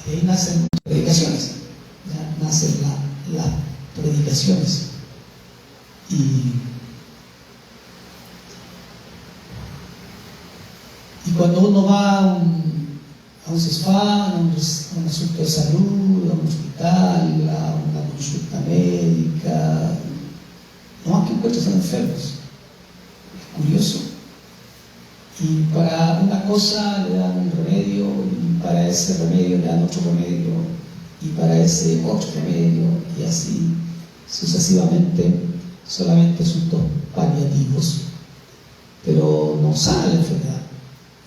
Y ahí nacen predicaciones, ¿ya? Nacen las predicaciones. Y cuando uno va a un CESFAM, a un asunto de salud, a un hospital, a una consulta médica, no más que encuentros enfermos. Es curioso. Y para una cosa le dan un remedio, y para ese remedio le dan otro remedio, y para ese otro remedio, y así sucesivamente, solamente asuntos paliativos. Pero no sana la enfermedad.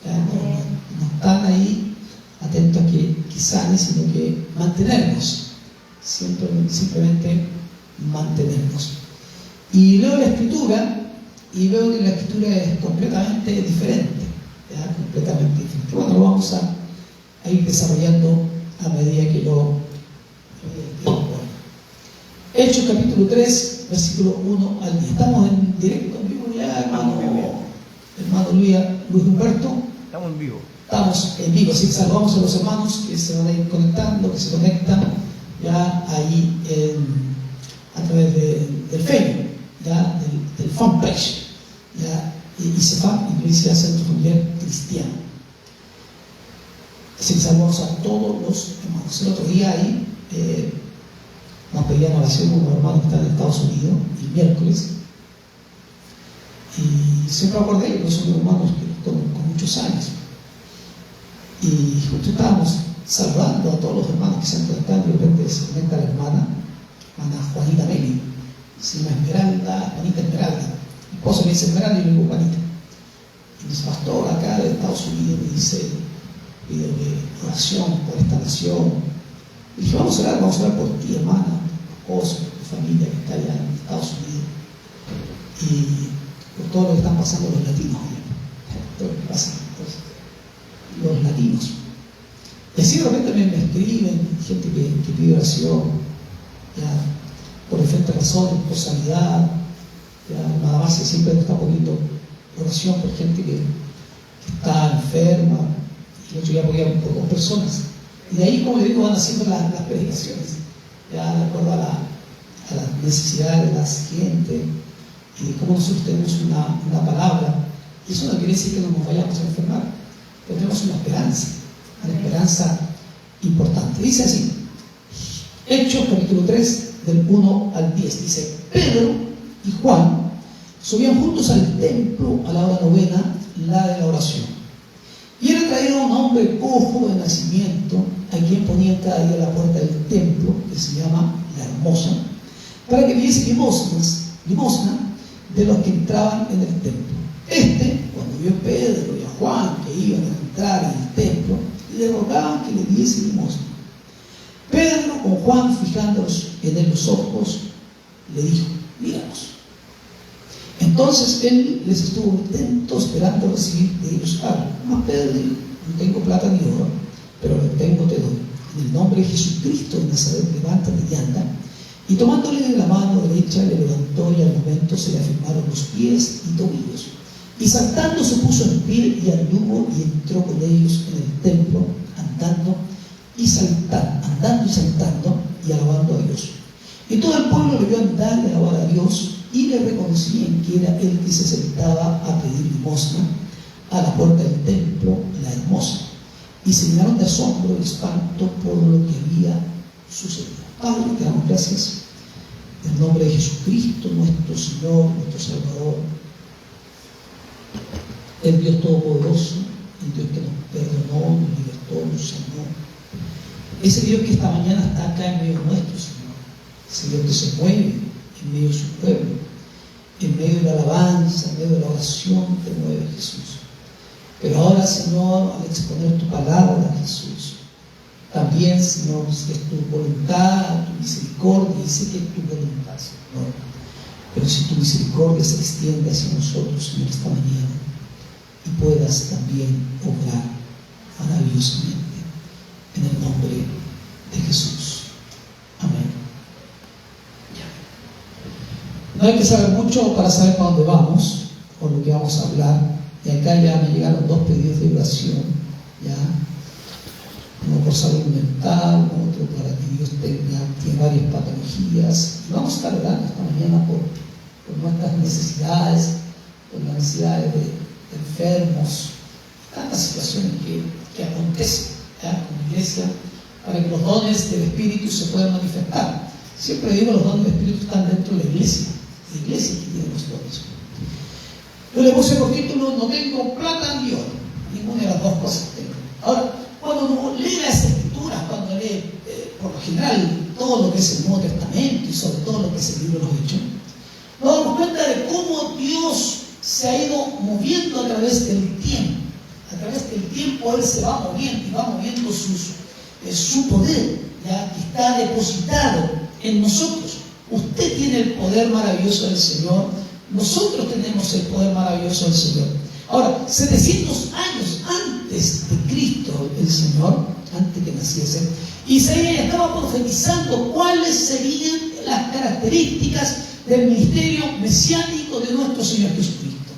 No están ahí atentos a que sane, sino que mantenernos, simplemente mantenernos. Y leo la Escritura y veo que la Escritura es completamente diferente, ¿ya? Completamente diferente. Bueno, lo vamos a ir desarrollando a medida que lo Hechos capítulo 3, versículo 1 al 10. Estamos en directo, en vivo ya, hermano Luis Humberto. Estamos en vivo. Estamos en vivo, así que saludamos a los hermanos que se van a ir conectando, que se conectan ya ahí a través del Facebook, ya del fanpage, ya ICEFAM, Iglesia Centro Familiar Cristiano. Así que saludamos a todos los hermanos. El otro día ahí nos pedían oración unos hermanos que están en Estados Unidos, el miércoles, y siempre acordé que son hermanos que con muchos años. Y justo estábamos saludando a todos los hermanos que se han conectado, y de repente se conecta la hermana Juanita Meli, se llama Esmeralda, Juanita Esmeralda. Mi esposo me dice Esmeralda y yo le digo Juanita. Y nuestro pastor acá de Estados Unidos me dice, pide oración por esta nación. Y dije, vamos a orar por ti, hermana, por tu esposo, por tu familia que está allá en Estados Unidos. Y por todo lo que están pasando los latinos, todo lo que pasa los latinos. Y así de repente me escriben gente que pide oración, ya, por diferentes razones, por sanidad, ya, nada más, siempre nos está poniendo oración por gente que está enferma. Y el otro día podían por 2 personas. Y de ahí, como le digo, van haciendo las predicaciones, ya de acuerdo a las necesidades de la gente, y como nosotros tenemos una palabra. Y eso no quiere decir que no nos vayamos a enfermar, pero tenemos una esperanza importante. Dice así, Hechos capítulo 3, del 1 al 10, dice, Pedro y Juan subían juntos al templo a la hora novena, la de la oración. Y era traído un hombre cojo de nacimiento, a quien ponían cada día a la puerta del templo, que se llama La Hermosa, para que diese limosna de los que entraban en el templo. Cuando vio a Pedro y a Juan que iban a entrar en el templo, le rogaban que le diese limosna. Pedro, con Juan fijándolos en él los ojos, le dijo, míranos. Entonces él les estuvo atento, esperando recibir de ellos algo. Mas Pedro dijo, no tengo plata ni oro, pero lo que tengo te doy. En el nombre de Jesucristo de Nazaret, levántate y anda. Y tomándole de la mano derecha, le levantó, y al momento se le afirmaron los pies y tobillos. Y saltando se puso en pie y anduvo y entró con ellos en el templo, andando y saltando y alabando a Dios. Y todo el pueblo le vio andar y alabar a Dios, y le reconocían que era el que se sentaba a pedir limosna a la puerta del templo, La Hermosa, y se llenaron de asombro y espanto por lo que había sucedido. Padre, te damos gracias en el nombre de Jesucristo, nuestro Señor, nuestro Salvador, el Dios Todopoderoso, el Dios que nos perdonó, nos libertó, nos sanó. Ese Dios que esta mañana está acá en medio nuestro, Señor. Ese Dios que se mueve en medio de su pueblo, en medio de la alabanza, en medio de la oración, te mueve Jesús. Pero ahora, Señor, al exponer tu palabra, Jesús, también, Señor, si es tu voluntad, tu misericordia, y sé que es tu voluntad, Señor, pero si tu misericordia se extiende hacia nosotros, Señor, esta mañana, y puedas también obrar maravillosamente en el nombre de Jesús. Amén. No hay que saber mucho para saber para dónde vamos, o lo que vamos a hablar. Y acá ya me llegaron 2 pedidos de oración, ya. Uno por salud mental, otro para que Dios tiene varias patologías. Y vamos a estar orando esta mañana por nuestras necesidades, por las necesidades de enfermos, tantas situaciones que acontecen en la iglesia, para que los dones del Espíritu se puedan manifestar. Siempre digo, los dones del Espíritu están dentro de la iglesia que tiene los dones. Yo le puse por título: no tengo plata ni oro, ninguna de las dos cosas tengo. Ahora, cuando uno lee las Escrituras, cuando lee por lo general todo lo que es el Nuevo Testamento y sobre todo lo que es el libro de los Hechos, nos damos cuenta de cómo Dios se ha ido moviendo a través del tiempo. A través del tiempo Él se va moviendo y va moviendo su poder, ¿ya? Que está depositado en nosotros. Usted tiene el poder maravilloso del Señor, nosotros tenemos el poder maravilloso del Señor. Ahora, 700 años antes de Cristo, el Señor, antes que naciese, Isaías estaba profetizando cuáles serían las características del ministerio mesiánico de nuestro Señor Jesucristo.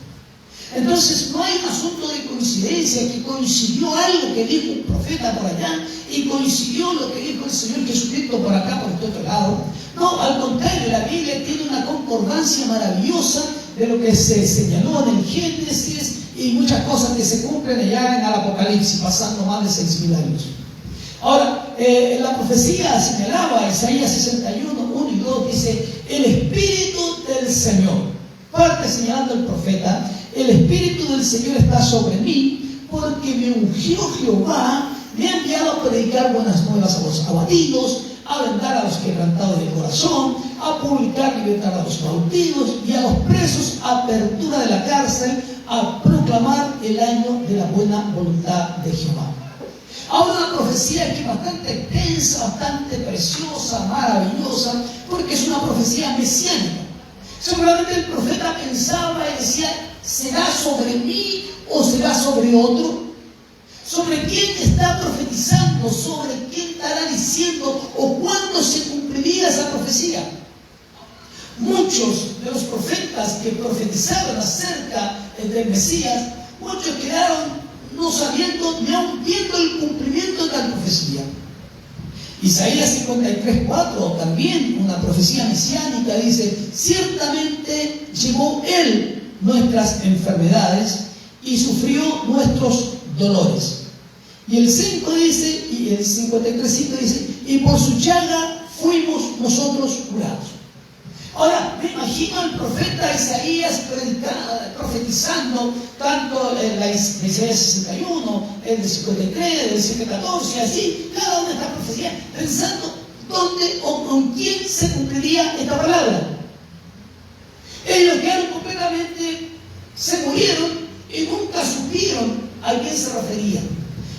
Entonces no hay un asunto de coincidencia, que coincidió algo que dijo un profeta por allá y coincidió lo que dijo el Señor Jesucristo por acá, por este otro lado. No, al contrario, la Biblia tiene una concordancia maravillosa de lo que se señaló en el Génesis y muchas cosas que se cumplen allá en el Apocalipsis, pasando más de 6.000 años. Ahora, la profecía señalaba, Isaías 61, 1 y 2, dice: el Espíritu del Señor, parte señalando el profeta, el Espíritu del Señor está sobre mí, porque me ungió Jehová, me ha enviado a predicar buenas nuevas a los abatidos, a vendar a los quebrantados del corazón, a publicar libertad a los cautivos y a los presos, apertura de la cárcel, a proclamar el año de la buena voluntad de Jehová. Ahora, una profecía que es bastante extensa, bastante preciosa, maravillosa, porque es una profecía mesiánica. Seguramente el profeta pensaba y decía: ¿será sobre mí o será sobre otro? ¿Sobre quién está profetizando? ¿Sobre quién estará diciendo? ¿O cuándo se cumpliría esa profecía? Muchos de los profetas que profetizaron acerca del Mesías, muchos quedaron no sabiendo ni aun viendo el cumplimiento de la profecía. Isaías 53:4, también una profecía mesiánica, dice: ciertamente llevó Él nuestras enfermedades y sufrió nuestros dolores. Y el 5 dice, y el 53:5 dice: y por su llaga fuimos nosotros curados. Ahora, me imagino al profeta Isaías profetizando tanto en la Isaías 61, el de 53, el 7:14, así, cada una de estas profecías, pensando dónde o con quién se cumpliría esta palabra. Ellos quedaron completamente, se murieron y nunca supieron a quién se refería.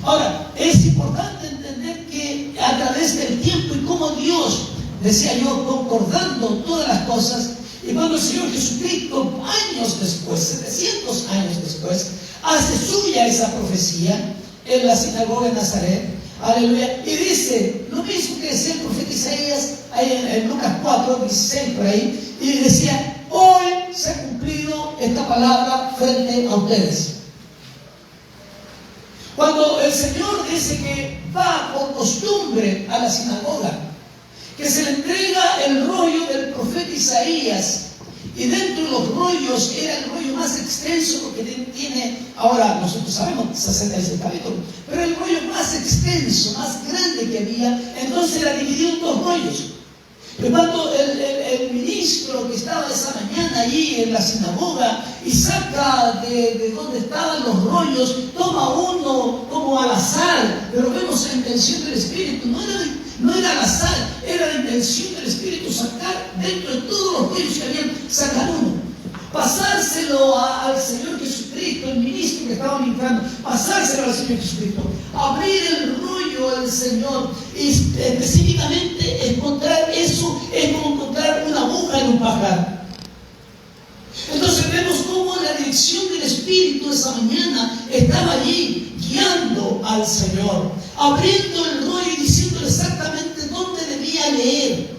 Ahora, es importante entender que a través del tiempo y cómo Dios, decía yo, concordando todas las cosas, y cuando el Señor Jesucristo, años después, 700 años después, hace suya esa profecía en la sinagoga de Nazaret, aleluya, y dice lo mismo que decía el profeta Isaías en Lucas 4, 16 por ahí, y decía: hoy se ha cumplido esta palabra frente a ustedes. Cuando el Señor dice que va por costumbre a la sinagoga, que se le entrega el rollo del profeta Isaías, y dentro de los rollos era el rollo más extenso, porque tiene, ahora nosotros sabemos, 66 capítulos, pero el rollo más extenso, más grande que había, entonces era dividido en dos rollos. Pero cuando el ministro que estaba esa mañana allí en la sinagoga y saca de donde estaban los rollos, toma uno como al azar, pero vemos la intención del Espíritu, no era al azar, era la intención del Espíritu sacar dentro de todos los rollos que habían, sacar uno, pasárselo al Señor Jesucristo, el ministro que estaba ministrando, pasárselo al Señor Jesucristo, abrir el rollo al Señor y específicamente encontrar eso, es como encontrar una aguja en un pajar. Entonces vemos cómo la dirección del Espíritu esa mañana estaba allí guiando al Señor, abriendo el rollo y diciéndole exactamente dónde debía leer.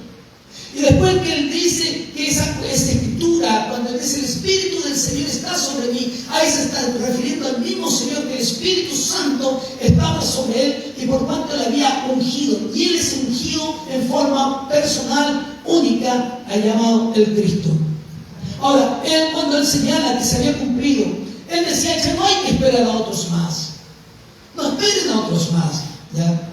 Y después que él dice que esa escritura, cuando él dice el Espíritu del Señor está sobre mí, ahí se está refiriendo al mismo Señor, que el Espíritu Santo estaba sobre él, y por por cuanto le había ungido. Y él es ungido en forma personal, única, ha llamado el Cristo. Ahora, él cuando él señala que se había cumplido, él decía que no hay que esperar a otros más. No esperen a otros más. ¿Ya?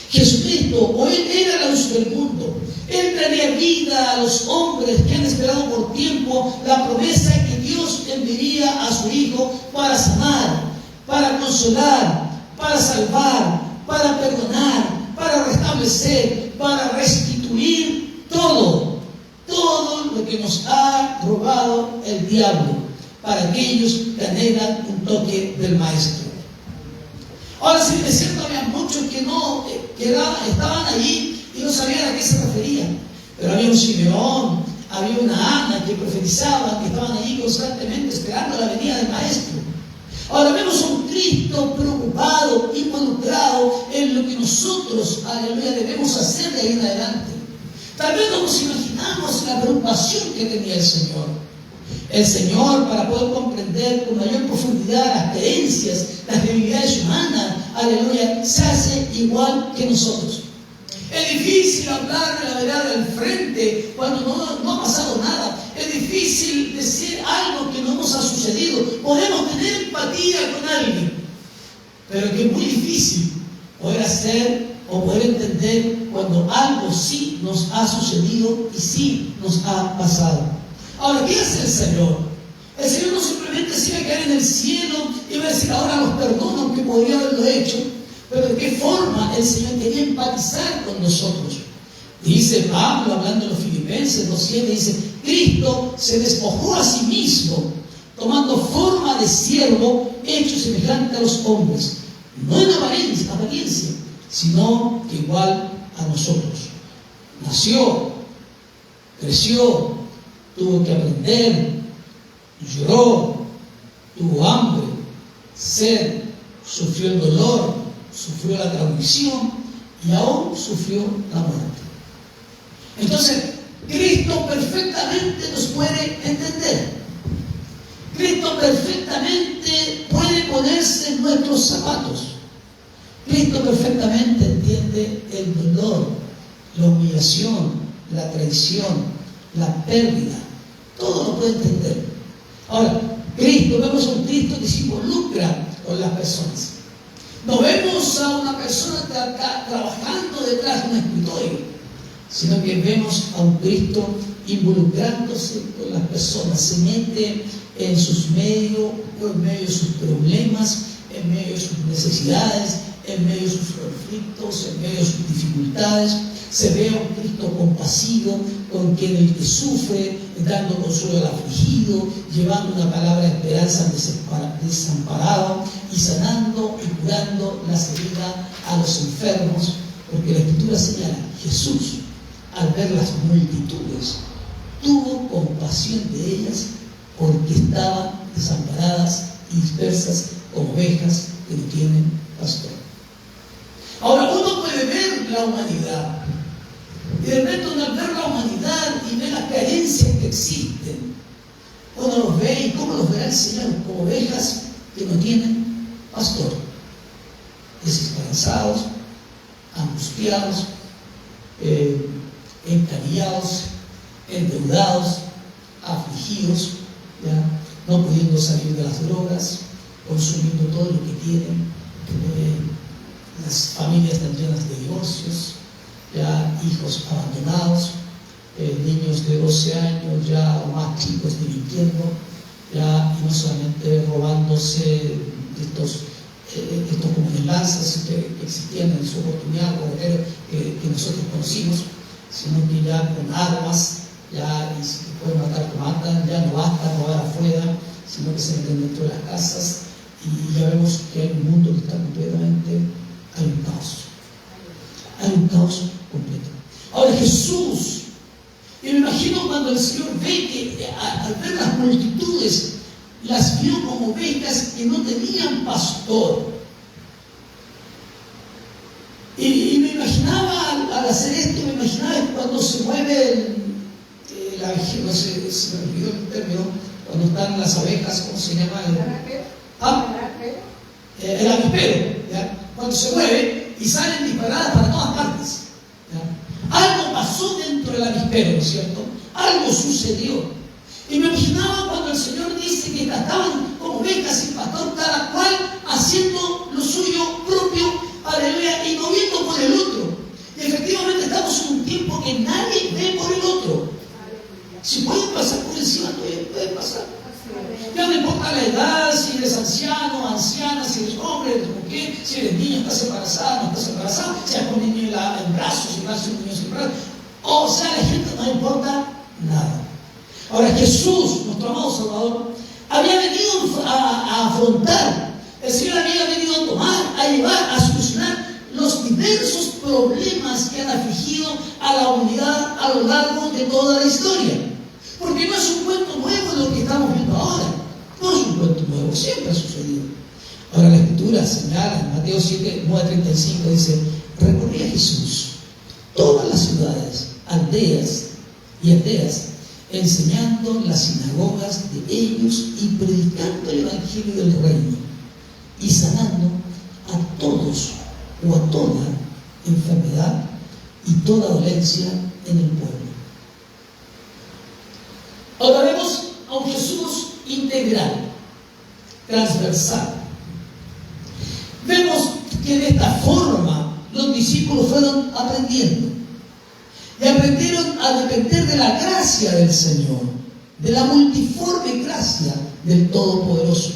Jesucristo, o él era la luz del mundo. Él traería vida a los hombres que han esperado por tiempo la promesa que Dios enviaría a su Hijo para sanar, para consolar, para salvar, para perdonar, para restablecer, para restituir todo lo que nos ha robado el diablo, para aquellos que anhelan un toque del Maestro. Ahora, si es cierto, había muchos que estaban allí y no sabían a qué se referían, pero había un Simeón, había una Ana que profetizaban, que estaban allí constantemente esperando la venida del Maestro. Ahora vemos a un Cristo preocupado, involucrado en lo que nosotros, aleluya, debemos hacer de ahí en adelante. Tal vez no nos imaginamos la preocupación que tenía el Señor. El Señor, para poder comprender con mayor profundidad las creencias, las debilidades humanas, aleluya, se hace igual que nosotros. Es difícil hablar de la verdad del frente cuando no ha pasado nada. Es difícil decir algo que no nos ha sucedido. Podemos tener empatía con alguien, pero que es muy difícil poder hacer o poder entender cuando algo sí nos ha sucedido y sí nos ha pasado. Ahora, ¿qué hace el Señor? El Señor no simplemente se iba a quedar en el cielo y iba a decir, ahora los perdono, aunque podría haberlo hecho, pero ¿de qué forma el Señor quería empatizar con nosotros? Dice Pablo, hablando de los Filipenses 2:7, dice, Cristo se despojó a sí mismo, tomando forma de siervo, hecho semejante a los hombres, no en apariencia, sino que igual a nosotros. Nació, creció, tuvo que aprender, lloró, tuvo hambre, sed, sufrió el dolor, sufrió la traición y aún sufrió la muerte. Entonces, Cristo perfectamente nos puede entender. Cristo perfectamente puede ponerse en nuestros zapatos. Cristo perfectamente entiende el dolor, la humillación, la traición, la pérdida. Todo lo puede entender. Ahora, vemos a un Cristo que se involucra con las personas. No vemos a una persona trabajando detrás de un escritorio, sino que vemos a un Cristo involucrándose con las personas. Se mete en sus medios, en medio de sus problemas, en medio de sus necesidades, en medio de sus conflictos, en medio de sus dificultades. Se ve a un Cristo compasivo con quien el que sufre, dando consuelo al afligido, llevando una palabra de esperanza al desamparado y sanando y curando las heridas a los enfermos, porque la Escritura señala, Jesús, al ver las multitudes, tuvo compasión de ellas porque estaban desamparadas y dispersas como ovejas que no tienen pastor. Ahora, uno puede ver la humanidad y de repente uno al ver la humanidad y ve las carencias que existen, uno los ve y cómo los verá el Señor, como ovejas que no tienen pastor, desesperanzados, angustiados, encarillados, endeudados, afligidos, ¿ya? No pudiendo salir de las drogas, consumiendo todo lo que tienen. Las familias están llenas de divorcios, ya hijos abandonados, niños de 12 años ya o más chicos delinquiendo, ya, y no solamente robándose estos como de lanzas que existían en su oportunidad que nosotros conocimos, sino que ya con armas, ya, y si te pueden matar, te matan, ya no basta robar afuera, sino que se meten dentro de las casas, y ya vemos que hay un mundo que está completamente, hay un caos completo. Ahora Jesús, y me imagino cuando el Señor ve que al ver las multitudes, las vio como ovejas que no tenían pastor. Y me imaginaba, al hacer esto, me imaginaba cuando se mueve no sé, se me olvidó el término, cuando están las abejas, ¿cómo se llama? El avispero, ¿ya? Cuando se mueve y salen disparadas para todas partes. ¿Ya? Algo pasó dentro del avispero, ¿no es cierto? Algo sucedió. Y me imaginaba cuando el Señor dice que estaban como ovejas sin pastor, cada cual haciendo lo suyo propio, aleluya, y no viendo por el otro. Y efectivamente estamos en un tiempo que nadie ve por el otro. Si pueden pasar por encima, pueden pasar. Ya no importa la edad, si eres anciano, anciana, si eres hombre, eres mujer, si eres niño, estás embarazada, no estás embarazada, si hay un niño en brazos, si nace un niño sin brazos. O sea, a la gente no le importa nada. Ahora, Jesús, nuestro amado Salvador, había venido a afrontar, el Señor había venido a tomar, a llevar, a solucionar los diversos problemas que han afligido a la humanidad a lo largo de toda la historia. Porque no es un cuento nuevo lo que estamos viendo ahora. No es un cuento nuevo, siempre ha sucedido. Ahora la Escritura señala en Mateo 7, 9:35 dice: recorría Jesús todas las ciudades, aldeas, enseñando en las sinagogas de ellos y predicando el Evangelio del Reino y sanando a todos o a toda enfermedad y toda dolencia en el pueblo. Ahora vemos a un Jesús integral, transversal. Vemos que de esta forma los discípulos fueron aprendiendo. Y aprendieron a depender de la gracia del Señor, de la multiforme gracia del Todopoderoso,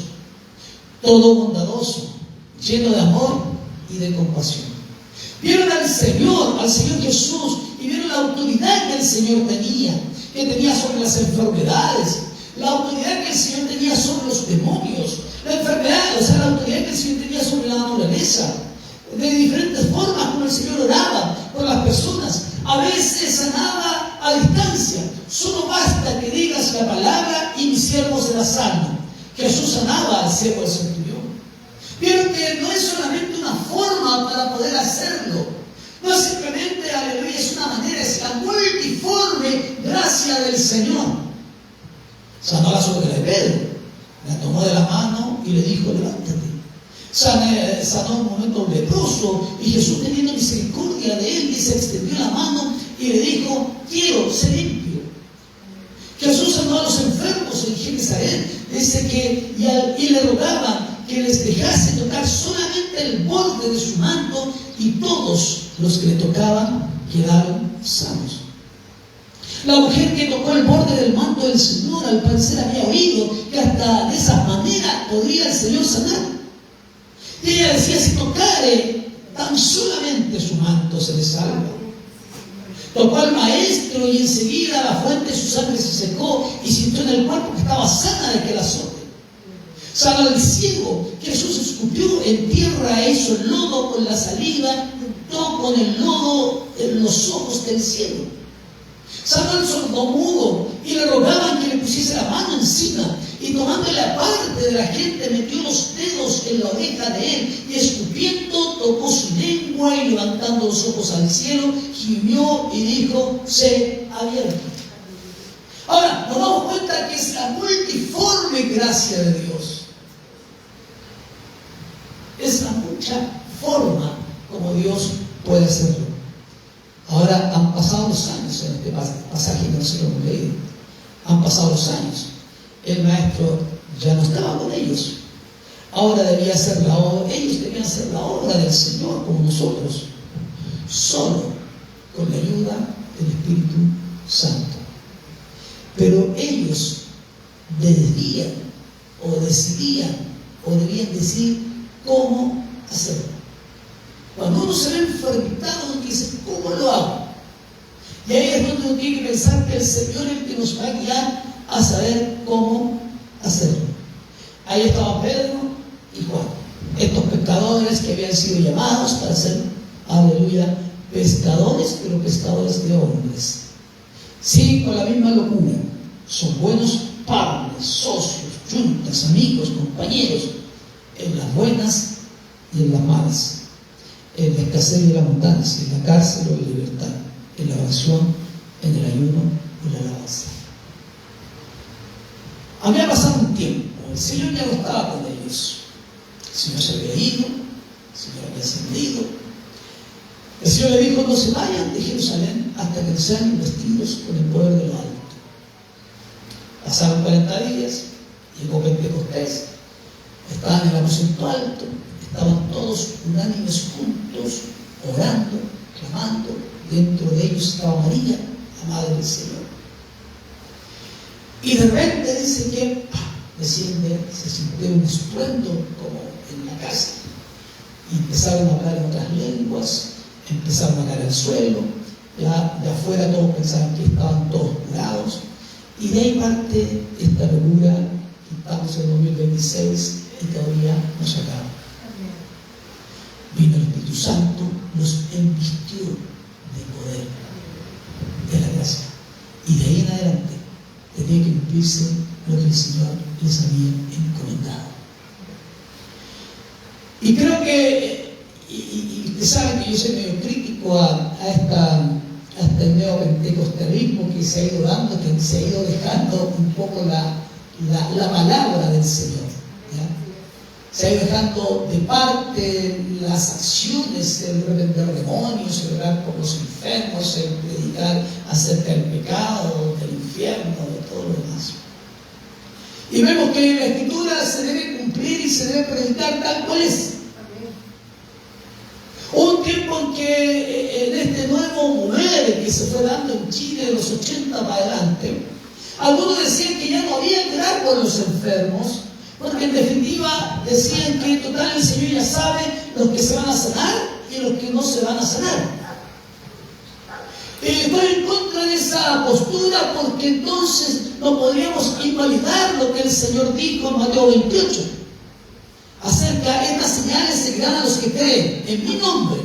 todo bondadoso, lleno de amor y de compasión. Vieron al Señor Jesús, y vieron la autoridad que el Señor tenía, que tenía sobre las enfermedades, la autoridad que el Señor tenía sobre los demonios, la enfermedad, o sea, la autoridad que el Señor tenía sobre la naturaleza, de diferentes formas como el Señor oraba por las personas. A veces sanaba a distancia. Solo basta que digas la palabra y mi siervo será sano. Jesús sanaba al ciego del centurión. Vieron que no es solamente una forma para poder hacerlo. No es simplemente, aleluya, es una manera, es la multiforme gracia del Señor. Sanó a la suegra de Pedro. La tomó de la mano y le dijo: levántate. Sanó un momento leproso, y Jesús, teniendo misericordia de él, se extendió la mano y le dijo: quiero ser limpio. Jesús sanó a los enfermos en Genesaret, dice que y le rogaba que les dejase tocar solamente el borde de su manto, y todos los que le tocaban quedaron sanos. La mujer que tocó el borde del manto del Señor, al parecer había oído que hasta de esa manera podría el Señor sanar. Y ella decía: si tocare tan solamente su manto, se le salva. Tocó al maestro y enseguida la fuente de su sangre se secó, y sintió en el cuerpo que estaba sana de aquel azote. Sanó al ciego. Jesús escupió en tierra, e hizo el lodo con la saliva, untó con el lodo en los ojos del ciego. Sanó al sordomudo, y le rogaban que le pusiese la mano encima, y tomándole aparte de la gente, metió los dedos en la oreja de él, y escupiendo tocó su lengua, y levantando los ojos al cielo, gimió y dijo: sé abierto. Ahora nos damos cuenta que es la multiforme gracia de Dios. Es la mucha forma como Dios puede hacerlo. Ahora han pasado los años en este pasaje que nosotros hemos leído. Han pasado los años. El maestro ya no estaba con ellos. Ahora debía hacer la obra, ellos debían hacer la obra del Señor como nosotros, solo con la ayuda del Espíritu Santo. Pero ellos decidían o debían decir cómo hacerlo. Cuando uno se ve enfermitado, uno dice: ¿cómo lo hago? Y ahí es donde uno tiene que pensar que el Señor es el que nos va a guiar a saber cómo hacerlo. Ahí estaban Pedro y Juan, estos pescadores que habían sido llamados para ser, aleluya, pescadores, pero pescadores de hombres. Sí, con la misma locura. Son buenos padres, socios, juntas, amigos, compañeros, en las buenas y en las malas, en la escasez y la abundancia, en la cárcel o en la libertad, en la oración, en el ayuno y la alabanza. Había pasado un tiempo, el Señor ya no estaba con ellos. El Señor se había ido, el Señor había ascendido, El Señor le dijo: no se vayan de Jerusalén hasta que sean investidos con el poder de lo alto. Pasaron 40 días, llegó Pentecostés, estaban en el aposento alto, estaban todos unánimes juntos, orando, clamando. Dentro de ellos estaba María, la Madre del Señor. Y de repente dice que desciende, se sintió un estruendo como en la casa. Y empezaron a hablar en otras lenguas, empezaron a caer al suelo. Ya de afuera todos pensaban que estaban todos curados. Y de ahí parte esta locura, que estamos en 2026 y todavía no se acaba. Vino el Espíritu Santo, los embistió de poder, de la gracia. Y de ahí en adelante tenía que cumplirse lo que el Señor les había encomendado. Y creo que, y ustedes saben que yo soy medio crítico a este neopentecostalismo que se ha ido dando, que se ha ido dejando un poco la palabra del Señor, ¿ya? Se ha ido dejando de parte las acciones, el reprender demonios, el orar por los enfermos, el predicar acerca del pecado, del infierno, de todo lo demás. Y vemos que la Escritura se debe cumplir y se debe predicar tal cual es. Un tiempo en que en este nuevo mover que se fue dando en Chile de los 80 para adelante, algunos decían que ya no había que orar por los enfermos, porque en definitiva decían que total el Señor ya sabe los que se van a sanar y los que no se van a sanar. Estoy en contra de esa postura, porque entonces no podríamos invalidar lo que el Señor dijo en Mateo 28 acerca de estas señales seguirán a los que creen en mi nombre,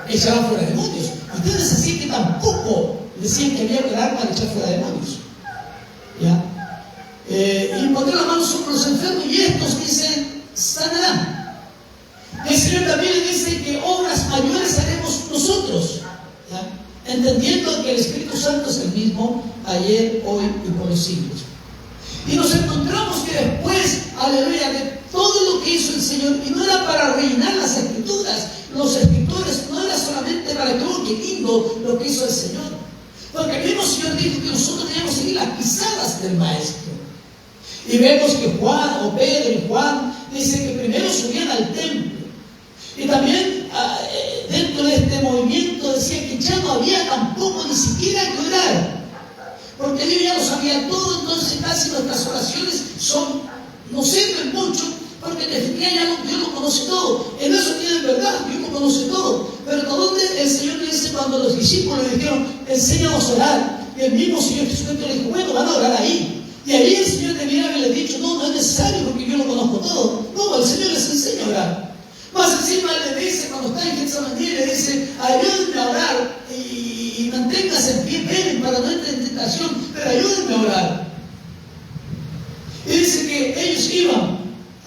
echarán fuera demonios. Ustedes decían que tampoco decían que había que orar para echar fuera demonios, ¿ya? Y pondré las manos sobre los enfermos y estos, dicen, sanarán. El Señor también le dice que obras mayores haremos nosotros, ¿ya? Entendiendo que el Espíritu Santo es el mismo ayer, hoy y por los siglos. Y nos encontramos que después, aleluya, de todo lo que hizo el Señor, y no era para rellenar las Escrituras, los escritores, no era solamente para que, oh, qué lindo lo que hizo el Señor, porque el mismo Señor dijo que nosotros teníamos que seguir las pisadas del Maestro. Y vemos que Juan, o Pedro y Juan, dice que primero subían al templo. Y también dentro de este movimiento decía que ya no había tampoco ni siquiera que orar, porque Dios ya lo sabía todo. Entonces casi nuestras oraciones no sirven mucho, porque en definitiva ya Dios lo conoce todo. En eso tienen verdad, Dios lo conoce todo. Pero ¿dónde el Señor dice cuando los discípulos le dijeron, enséñanos a orar? Y el mismo Señor Jesucristo le dijo, bueno, van a orar ahí. Y ahí el Señor debería haberle dicho, no es necesario porque yo lo conozco todo. No, el Señor les enseña a orar. Más encima le dice, cuando está en Getsemaní, le dice, ayúdenme a orar y manténgase en pie, ven para no entrar en tentación, pero ayúdenme a orar. Y dice que ellos iban,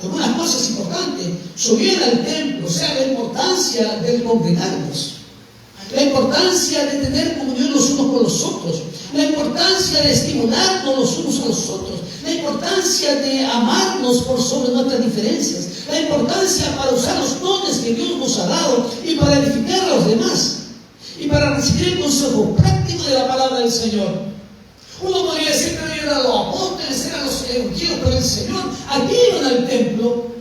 algunas cosas importantes, subían al templo, o sea, la importancia del congregarnos, la importancia de tener comunión los unos con los otros, la importancia de estimularnos los unos a los otros, la importancia de amarnos por sobre nuestras diferencias, la importancia para usar los dones que Dios nos ha dado y para edificar a los demás y para recibir el consejo práctico de la palabra del Señor. Uno podría decir que eran los apóstoles, eran los ungidos por el Señor, aquí iban al templo.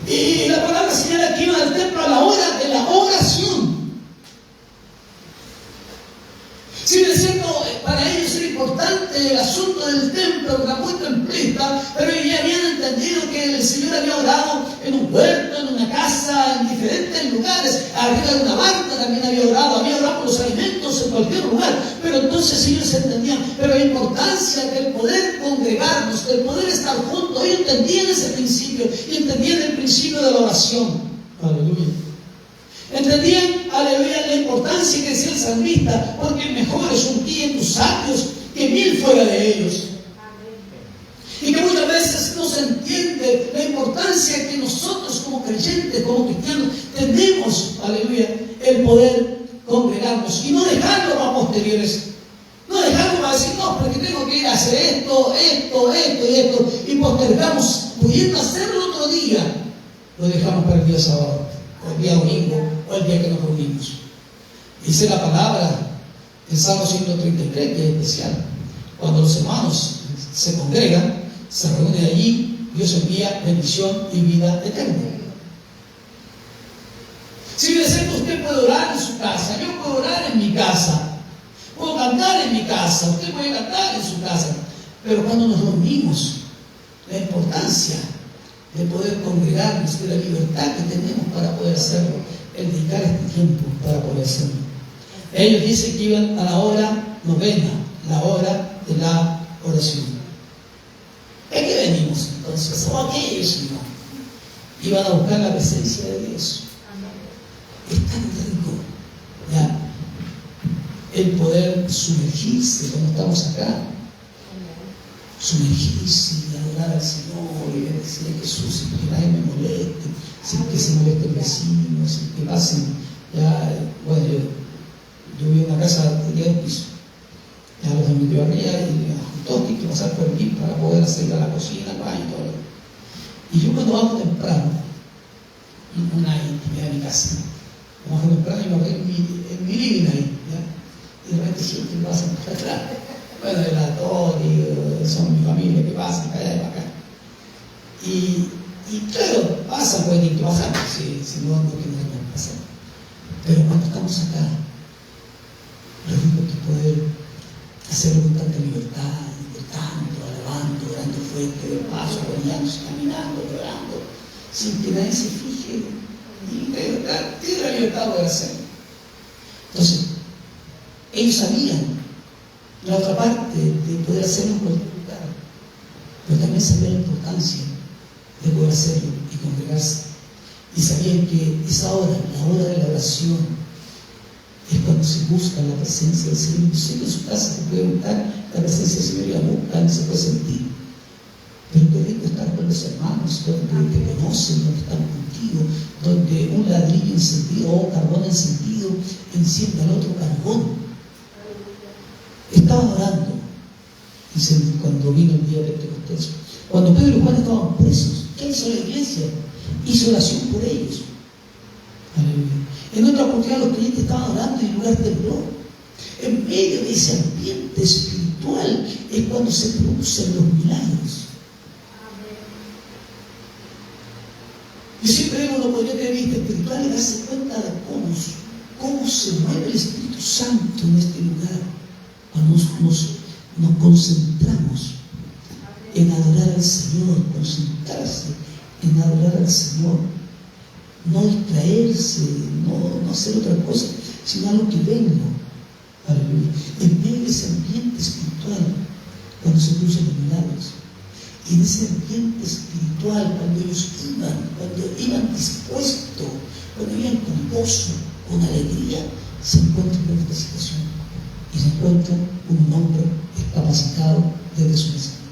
Y la palabra señala que iban al templo a la hora de la oración. Si bien es cierto, para ellos era importante el asunto del templo, la muy templista, pero ellos ya habían entendido que el Señor había orado en un huerto, en una casa, en diferentes lugares, arriba de una barca también había orado por los alimentos en cualquier lugar. Pero entonces ellos entendían, pero la importancia del poder congregarnos, del poder estar juntos, ellos entendían ese principio y entendían el principio de la oración. Aleluya. Entendían, aleluya, la importancia que decía el salmista, porque mejor es un día en tus atrios que 1000 fuera de ellos. Y que muchas veces no se entiende la importancia que nosotros como creyentes, como cristianos, tenemos, aleluya, el poder congregarnos y no dejarlo para posteriores. No dejarlo para decir, no, porque tengo que ir a hacer esto, y postergamos, pudiendo hacerlo otro día, lo dejamos para el día sábado, o el día domingo, o el día que nos reunimos. Dice la palabra en Salmo 133, que es especial. Cuando los hermanos se congregan, se reúnen allí, Dios envía bendición y vida eterna. Si de cierto usted puede orar en su casa, yo puedo orar en mi casa, puedo cantar en mi casa, usted puede cantar en su casa, pero cuando nos reunimos, la importancia de poder congregarnos, de la libertad que tenemos para poder hacerlo, el dedicar este tiempo para poder hacerlo. Ellos dicen que iban a la hora novena, la hora de la oración. ¿A qué venimos entonces? ¿O a qué ellos iban? Iban a buscar la presencia de Dios. Es tan rico, ¿ya?, el poder sumergirse cuando estamos acá, sumergirse y adorar al Señor y decirle a Jesús, sin que nadie me moleste, sin que se moleste el vecino, sin que pasen, ya, bueno, yo vivo en una casa de 10 pisos, ya los de mi tío arriba y todos tienen que pasar por aquí para poder hacer a la cocina, el baño y todo. Y yo cuando bajo temprano, una intimidad de mi casa, bajo temprano y me voy en mi living ahí, ¿ya? Y de repente gente que pasa por atrás. Bueno, de la Tori, son mi familia que pasan para allá y para acá. Y claro, pasan, pueden ir trabajando, si no, no quieren pasar. Pero cuando estamos acá, lo único que poder hacerlo con tanta libertad, gritando, alabando, orando fuerte, de paso, bañándose, caminando, llorando, sin que nadie se fije, y de verdad, tiene la libertad de poder hacerlo. Entonces, ellos sabían la otra parte de poder hacerlo en cualquier lugar, pero también sabían la importancia de poder hacerlo y congregarse. Y sabían que esa hora, la hora de la oración, es cuando se busca la presencia del Señor. Yo sé que en su casa se puede buscar la presencia del Señor y la buscan, se puede sentir. Pero qué rico estar con los hermanos, donde te conocen, donde están contigo, donde un ladrillo encendido o carbón encendido enciende al otro carbón. Estaban orando, dice, cuando vino el día de Pentecostés. Cuando Pedro y Juan estaban presos, ¿qué hizo la iglesia? Hizo oración por ellos. Aleluya. En otra oportunidad los creyentes estaban orando y el lugar tembló. En medio de ese ambiente espiritual es cuando se producen los milagros. Yo siempre digo, uno podría tener vista espiritual y darse cuenta de cómo se mueve el Espíritu Santo en este lugar. Cuando nos concentramos en adorar al Señor, concentrarse en adorar al Señor, no distraerse, no hacer otra cosa, sino algo que venga. Aleluya. En medio de ese ambiente espiritual, cuando se producen los milagros, y en ese ambiente espiritual, cuando ellos iban dispuestos, cuando iban con gozo, con alegría, se encuentran en esta situación. Y se encuentra un hombre capacitado desde su nacimiento.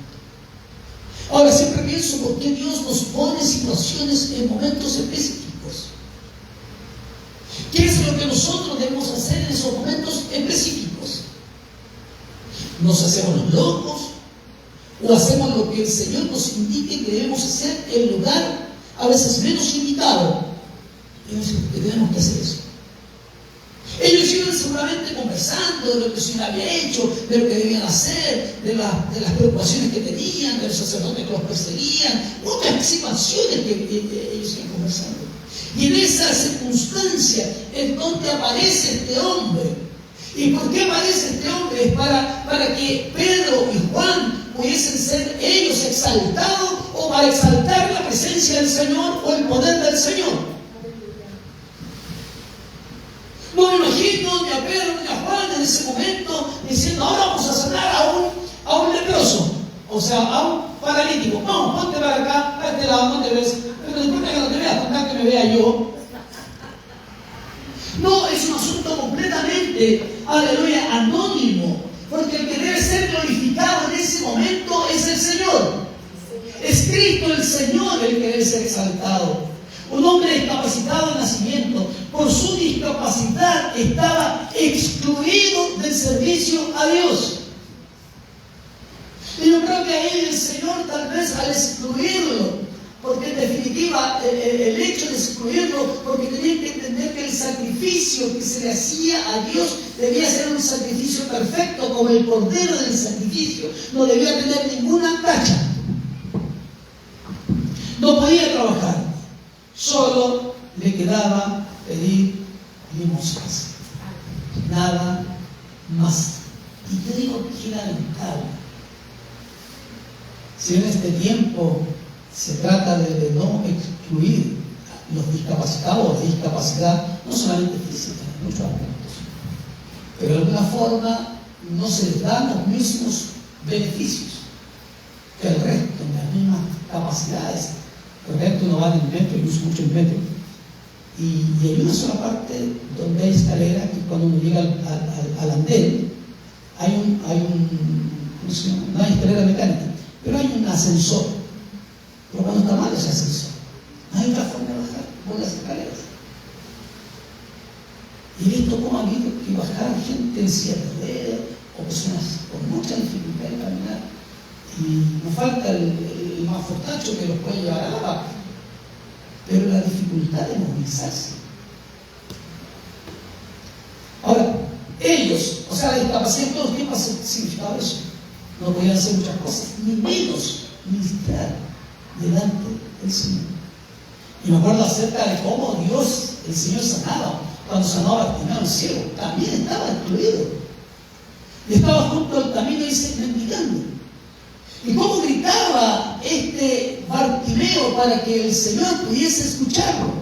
Ahora siempre pienso por qué Dios nos pone en situaciones en momentos específicos. ¿Qué es lo que nosotros debemos hacer en esos momentos específicos? ¿Nos hacemos los locos? ¿O hacemos lo que el Señor nos indique que debemos hacer en el lugar a veces menos indicado? Y tenemos que hacer eso. Ellos iban seguramente conversando de lo que el Señor había hecho, de lo que debían hacer, de las preocupaciones que tenían, de los sacerdotes que los perseguían, otras expansiones que ellos iban conversando. Y en esa circunstancia es donde aparece este hombre. ¿Y por qué aparece este hombre? Es para que Pedro y Juan pudiesen ser ellos exaltados, o para exaltar la presencia del Señor o el poder del Señor. No me imagino ni a Pedro ni a Juan en ese momento diciendo, ahora vamos a sanar a un leproso, o sea, a un paralítico. Vamos, ponte para acá, a este lado, no te ves, pero no importa que no te veas, con que me vea yo. No, es un asunto completamente, aleluya, anónimo, porque el que debe ser glorificado en ese momento es el Señor. Es Cristo el Señor el que debe ser exaltado. Un hombre discapacitado de nacimiento, por su discapacidad, estaba excluido del servicio a Dios. Y yo creo que ahí el Señor, tal vez al excluirlo, porque en definitiva el hecho de excluirlo, porque tenían que entender que el sacrificio que se le hacía a Dios debía ser un sacrificio perfecto, como el cordero del sacrificio, no debía tener ninguna tacha. No podía trabajar, solo le quedaba pedir limosnas, nada más. Y yo digo que es lamentable. Si en este tiempo se trata de no excluir los discapacitados o la discapacidad, no solamente física, en muchos aspectos, pero de alguna forma no se les dan los mismos beneficios que el resto, en las mismas capacidades. Por ejemplo, uno va en el metro, yo uso mucho el metro, y hay una sola parte donde hay escalera que cuando uno llega al andén, no hay escalera mecánica, pero hay un ascensor. Pero cuando está mal ese ascensor, no hay otra forma de bajar por las escaleras. Y he visto cómo ha habido que bajar gente en silla de ruedas o personas con mucha dificultad de caminar. Y nos falta el más fortacho que los puede llevar a la vaca. Pero la dificultad de movilizarse. Ahora, ellos, o sea, la discapacidad en todos los tiempos ha significado eso. No podían hacer muchas cosas, ni menos ministrar delante del Señor. Y me acuerdo acerca de cómo Dios, el Señor sanaba. Cuando sanaba a Bartimeo el ciego, también estaba excluido. Y estaba junto al camino, dice, mendigando. Y cómo gritaba este Bartimeo para que el Señor pudiese escucharlo.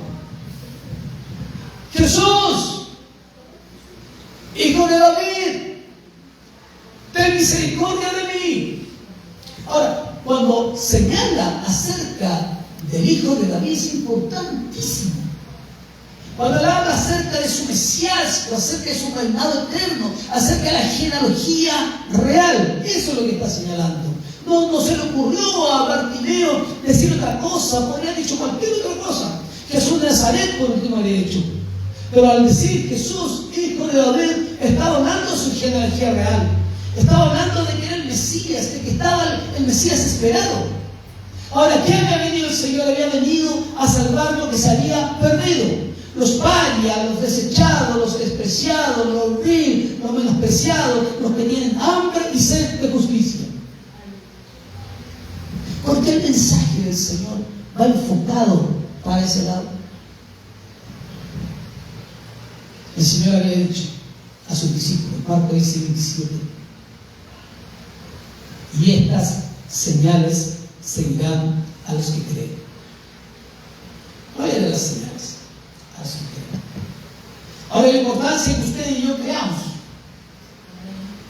Jesús, Hijo de David, ten misericordia de mí. Ahora, cuando señala acerca del Hijo de David es importantísimo. Cuando él habla acerca de su Mesías, acerca de su reinado eterno, acerca de la genealogía real, eso es lo que está señalando. No se le ocurrió a Bartimeo decir otra cosa, podría haber dicho cualquier otra cosa. Jesús de Nazaret, por último, habría hecho. Pero al decir Jesús, Hijo de David, estaba hablando de su genealogía real. Estaba hablando de que era el Mesías, de que estaba el Mesías esperado. Ahora, ¿qué había venido el Señor? Había venido a salvar lo que se había perdido. Los parias, los desechados, los despreciados, los vil, los menospreciados, los que tienen hambre y sed de justicia. Porque el mensaje del Señor va enfocado para ese lado. El Señor había dicho a sus discípulos, Marcos 17, y estas señales seguirán a los que creen. ¿Cuáles eran las señales? A los que creen. Ahora, la importancia que usted y yo creamos.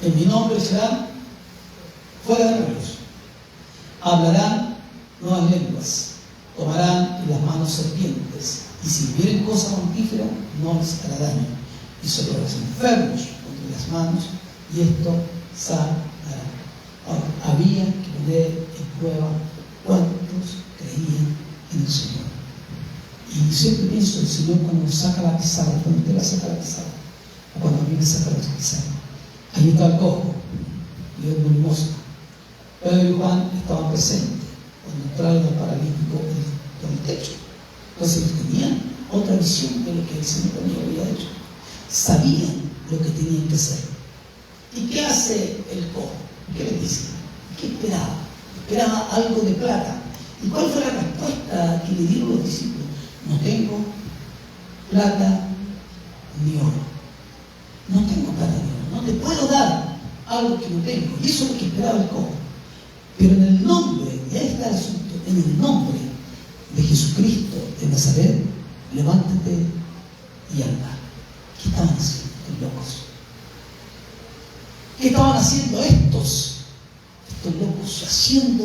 En mi nombre serán fuera de rebeldes. Hablarán nuevas lenguas, tomarán en las manos serpientes, y si vieren cosa mortífera, no les hará daño. Y sobre los enfermos pondré las manos, y esto sanará. Ahora, había que poner en prueba cuántos creían en el Señor. Y siempre pienso, el Señor cuando nos saca la pizarra, cuando usted la saca la pizarra, o cuando a mí me saca la pizarra, ahí está el cojo, y el limosna. Pedro y Juan estaban presentes cuando entraron al paralítico por el techo. Entonces tenían otra visión de lo que el Señor también había hecho. Sabían lo que tenían que hacer. ¿Y qué hace el cojo? ¿Qué le dice? ¿Qué esperaba? Esperaba algo de plata. ¿Y cuál fue la respuesta que le dieron los discípulos? No tengo plata ni oro. No tengo plata ni oro. No te puedo dar algo que no tengo. Y eso es lo que esperaba el cojo. Pero en el nombre, y ahí está el asunto, en el nombre de Jesucristo de Nazaret, levántate y anda. ¿Qué estaban haciendo estos locos? ¿Qué estaban haciendo estos locos? Haciendo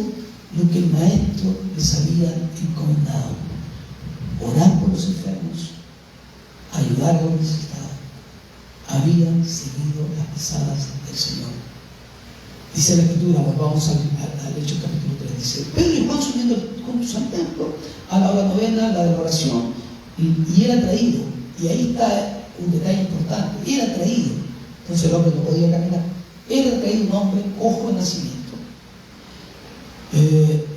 lo que el Maestro les había encomendado. Orar por los enfermos, ayudar a los necesitados. Habían seguido las pisadas del Señor. Dice la Escritura, volvamos al Hechos capítulo 3, dice, Pedro y Juan subiendo juntos al templo, a la hora novena, la de la oración, y era traído, y ahí está un detalle importante, era traído, entonces el hombre no podía caminar, era traído un hombre cojo de nacimiento.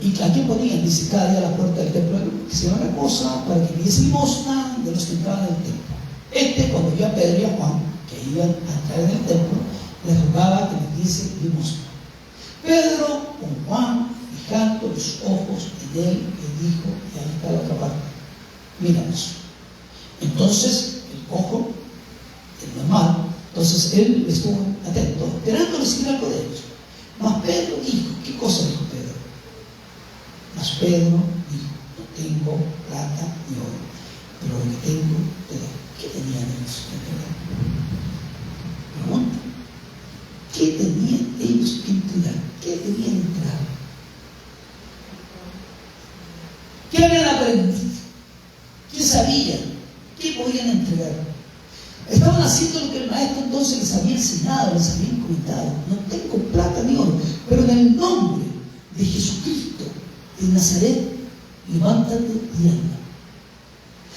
¿Y aquí ponían, dice, cada día a la puerta del templo que se llama la cosa para que pidiese limosna de los que entraban en el templo. Cuando vio a Pedro y a Juan que iban a entrar en el templo, les rogaba que les diese limosna. Pedro, con Juan, fijando los ojos en él, le dijo, y ahí está la otra parte, míranos. Entonces, el cojo, el normal, entonces él estuvo atento, esperando recibir algo de ellos. Mas Pedro dijo, ¿qué cosa dijo Pedro? Mas Pedro dijo, no tengo plata ni oro, pero lo que tengo te doy. ¿Qué tenían ellos que entregar? Pregunta. ¿Qué tenían ellos que entregar? ¿Qué debían entregar? ¿Qué habían aprendido? ¿Qué sabían? ¿Qué podían entregar? Estaban haciendo lo que el maestro entonces les había enseñado, les había comentado. No tengo plata ni oro, pero en el nombre de Jesucristo de Nazaret, levántate y anda.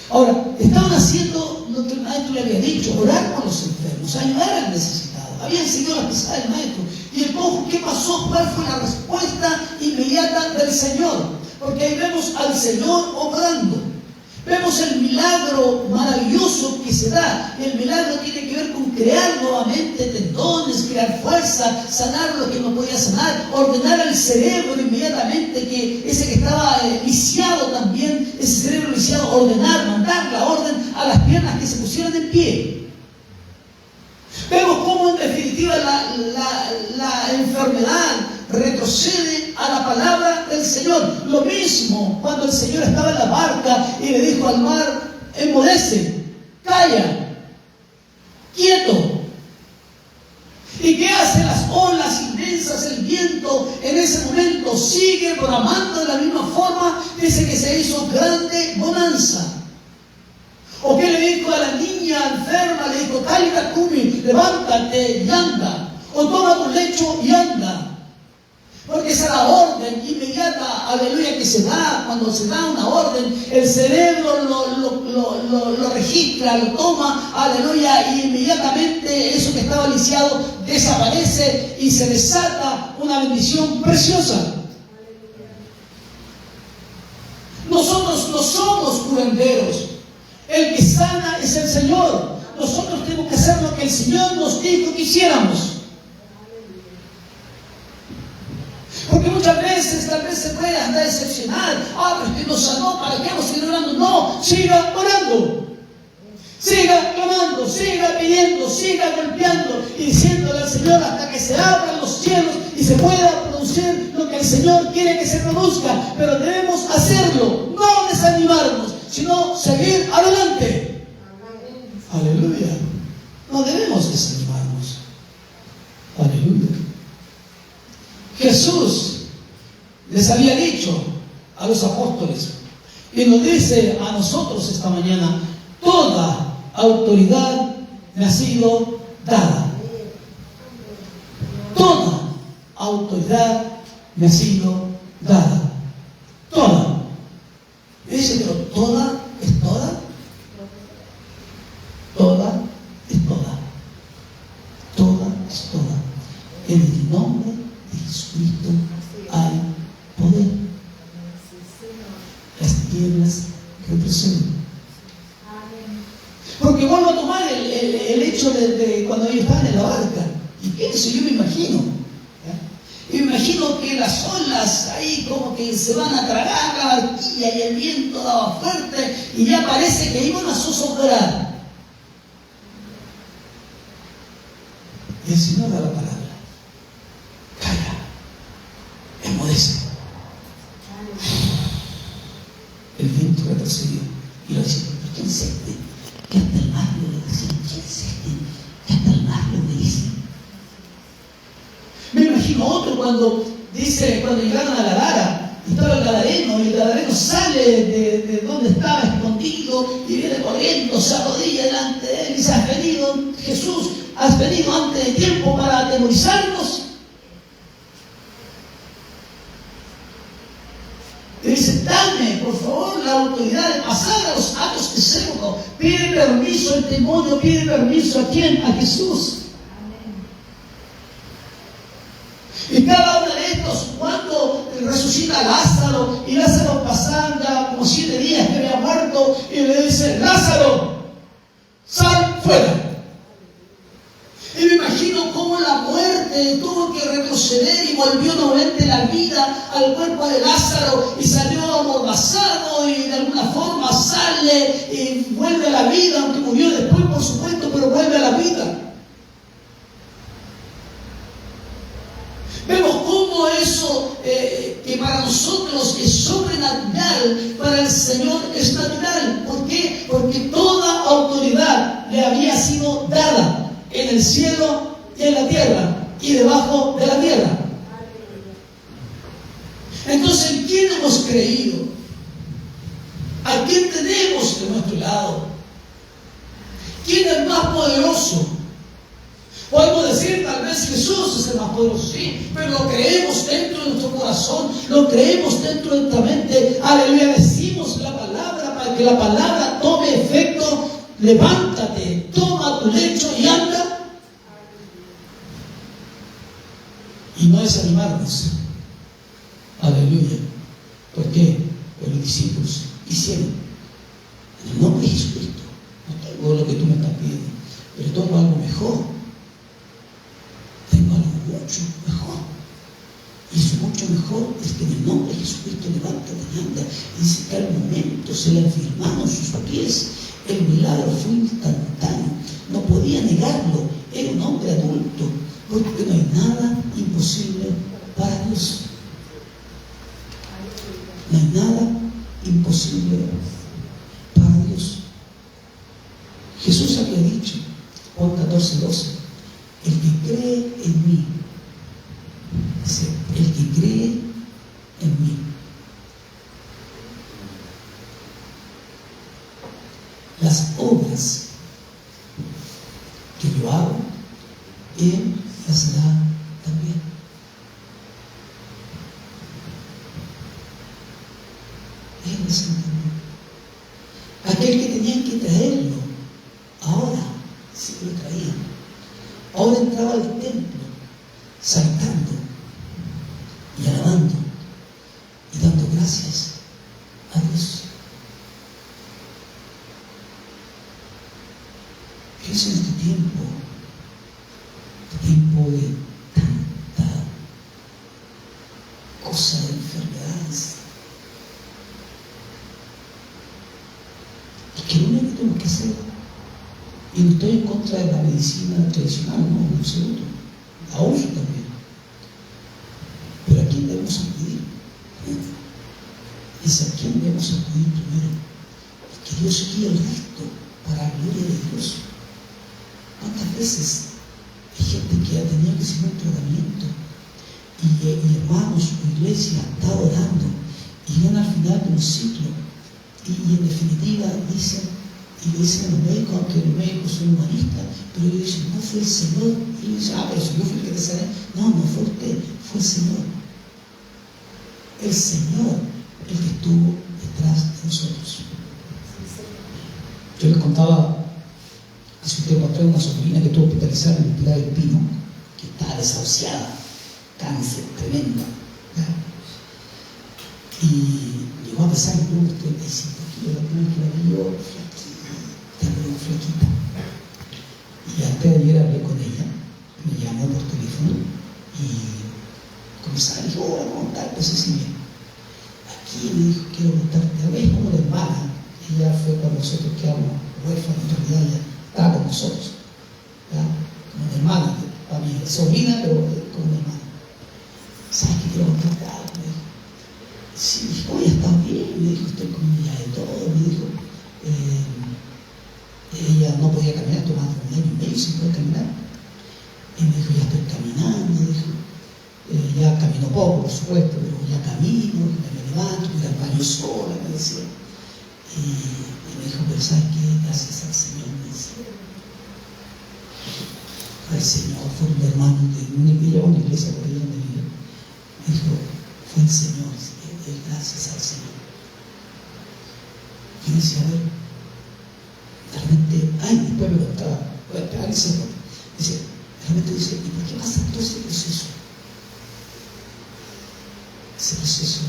Ahora, estaban haciendo lo que el maestro le había dicho, orar por los enfermos, ayudar al necesitado. Habían seguido la pisada del maestro. Y el cojo, ¿qué pasó? ¿Cuál fue la respuesta inmediata del Señor? Porque ahí vemos al Señor obrando. Vemos el milagro maravilloso que se da. El milagro tiene que ver con crear nuevamente tendones, crear fuerza, sanar lo que no podía sanar, ordenar al cerebro inmediatamente, que ese que estaba lisiado también, ese cerebro lisiado, ordenar, mandar la orden a las piernas que se pusieran en pie. Vemos cómo en definitiva la enfermedad retrocede a la palabra del Señor. Lo mismo cuando el Señor estaba en la barca y le dijo al mar, enmudece, calla, quieto. ¿Y qué hacen las olas inmensas, el viento en ese momento? Sigue bramando de la misma forma. Dice que se hizo grande bonanza. ¿O qué le dijo a la niña enferma? Le dijo, Talita Kumi, levántate y anda. O toma tu lecho y anda. Porque esa es la orden inmediata, aleluya, que se da. Cuando se da una orden, el cerebro lo registra, lo toma, aleluya, y inmediatamente eso que estaba lisiado desaparece y se desata una bendición preciosa. Nosotros no somos curanderos. El que sana es el Señor. Nosotros tenemos que hacer lo que el Señor nos dijo que hiciéramos. Porque muchas veces, tal vez se puede hasta decepcionar. Pero es que nos sanó, ¿para qué vamos a seguir orando? No, siga orando. Siga clamando, siga pidiendo, siga golpeando y diciéndole al Señor hasta que se abran los cielos y se pueda producir lo que el Señor quiere que se produzca. Pero debemos hacerlo, no desanimarnos, sino seguir adelante. Aleluya. No debemos desanimarnos. Aleluya. Jesús les había dicho a los apóstoles, y nos dice a nosotros esta mañana, toda autoridad me ha sido dada. Toda autoridad me ha sido dada. Toda. Y dice, pero toda es toda. Toda es toda. Toda es toda. En el nombre de Jesucristo hay poder. Las tinieblas retroceden. Porque vuelvo a tomar el hecho de cuando ellos estaban en la barca. Y pienso, yo me imagino. Y me imagino que las olas ahí como que se van a tragar la barquilla y el viento daba fuerte y ya parece que iban a zozobrar. Y el Señor da la palabra. Calla, enmudece. El viento retrocedió y lo dice, ¿por qué insiste? Que hasta el mar lo dice, ¿qué insiste? Que hasta el mar lo dice. Me imagino otro cuando llegaron a Gadara, y estaba el gadareno, y el gadareno sale de donde estaba escondido y viene corriendo, se arrodilla delante de él y dice, ¿has venido, Jesús? ¿Has venido antes de tiempo para atemorizarnos? Y dice, dame, por favor, la autoridad de pasar a los actos que hacemos. Pide permiso el demonio, pide permiso ¿a quién? A Jesús. Y cada uno de estos, cuando resucitó resucita a Lázaro, y Lázaro pasaba ya como 7 días que había muerto, y le dice: Lázaro, sal fuera. Y me imagino cómo la muerte tuvo que retroceder y volvió nuevamente la vida al cuerpo de Lázaro, y salió amordazado y de alguna forma sale y vuelve a la vida, aunque murió después, por supuesto, pero vuelve a la vida. Vemos cómo eso que para nosotros es sobrenatural, para el Señor es natural. ¿Por qué? Porque toda autoridad le había sido dada en el cielo y en la tierra y debajo de la tierra. Entonces, ¿en quién hemos creído? ¿A quién tenemos de nuestro lado? ¿Quién es el más poderoso? Podemos decir, tal vez Jesús es el más poderoso, sí, pero lo creemos dentro de nuestro corazón, lo creemos dentro de nuestra mente. Aleluya, decimos la palabra para que la palabra tome efecto. Levántate, toma tu lecho y anda. Y no desanimarnos. Aleluya. ¿Por qué? Porque los discípulos hicieron en el nombre de Jesucristo. No tengo lo que tú me estás pidiendo, pero tengo algo mejor. Tengo algo mucho mejor. Y eso mucho mejor es que en el nombre de Jesucristo levántate y anda. Y dice que al momento se le afirmaron sus pies. El milagro fue instantáneo. No podía negarlo. Era un hombre adulto. Porque no hay nada imposible para Dios. No hay nada imposible para Dios. Jesús había dicho, Juan 14:12, el que cree en mí, dice, el que cree en mí, las obras que yo hago, Él las hará también. Él las hará también. Aquel que tenían que traerlo, ahora sí lo traían. Ahora entraba al templo, saltando y alabando y dando gracias a Dios. ¿Qué es en este tiempo de tanta cosa de enfermedades? Y que lo único que tenemos que hacer, y no estoy en contra de la medicina tradicional, no, en absoluto, la uso también, pero ¿a quién debemos acudir? Es a quién debemos acudir primero, y que Dios guíe el resto para la gloria de Dios. ¿Cuántas veces hay gente que ha tenido que hacer un tratamiento y hermanos o iglesia está orando y ven al final de un ciclo y en definitiva dicen, y le dicen a los médicos, aunque los médicos son humanistas, pero ellos dicen, no fue el Señor? Y ellos dicen, pero si yo fui el que te sané. No, no fue usted, fue el Señor. El Señor, el que estuvo detrás de nosotros. Yo les contaba hace un tiempo atrás una sobrina que estuvo hospitalizada en el Hospital del Pino, que estaba desahuciada, cáncer tremendo, ¿ya? Y llegó a pesar unos 35 kilos, la primera vez que la vi yo, flaquita. Y antes de ayer hablé con ella, me llamó por teléfono y comenzaba, dijo, voy a contar, pues Cecilia, aquí me dijo, quiero contarte, a ver, como la hermana, ella fue cuando nosotros quedamos huérfanos, en realidad ella estaba con nosotros, ¿ya? Como una hermana, para mi sobrina, pero como una hermana. ¿Sabes qué quiero contarte algo? Me dijo, sí, me dijo, oye, ¿estás bien? Me dijo, estoy con ella de todo, me dijo, ella no podía caminar, tomaba 1 año y medio sin poder caminar. Y me dijo, ya estoy caminando, dijo, ya camino poco, por supuesto, pero ya camino, ya me levanto, voy al baño sola, me decía. Y me dijo, pero ¿sabes qué? Gracias al Señor, me decía. Al Señor, fue un hermano de una iglesia por ahí donde vive. Me dijo, fue el Señor, gracias al Señor. Y decía, a ver, realmente, después me contaba, voy a esperar ese error. Dice, realmente dice, ¿y por qué pasa todo ese proceso? Ese proceso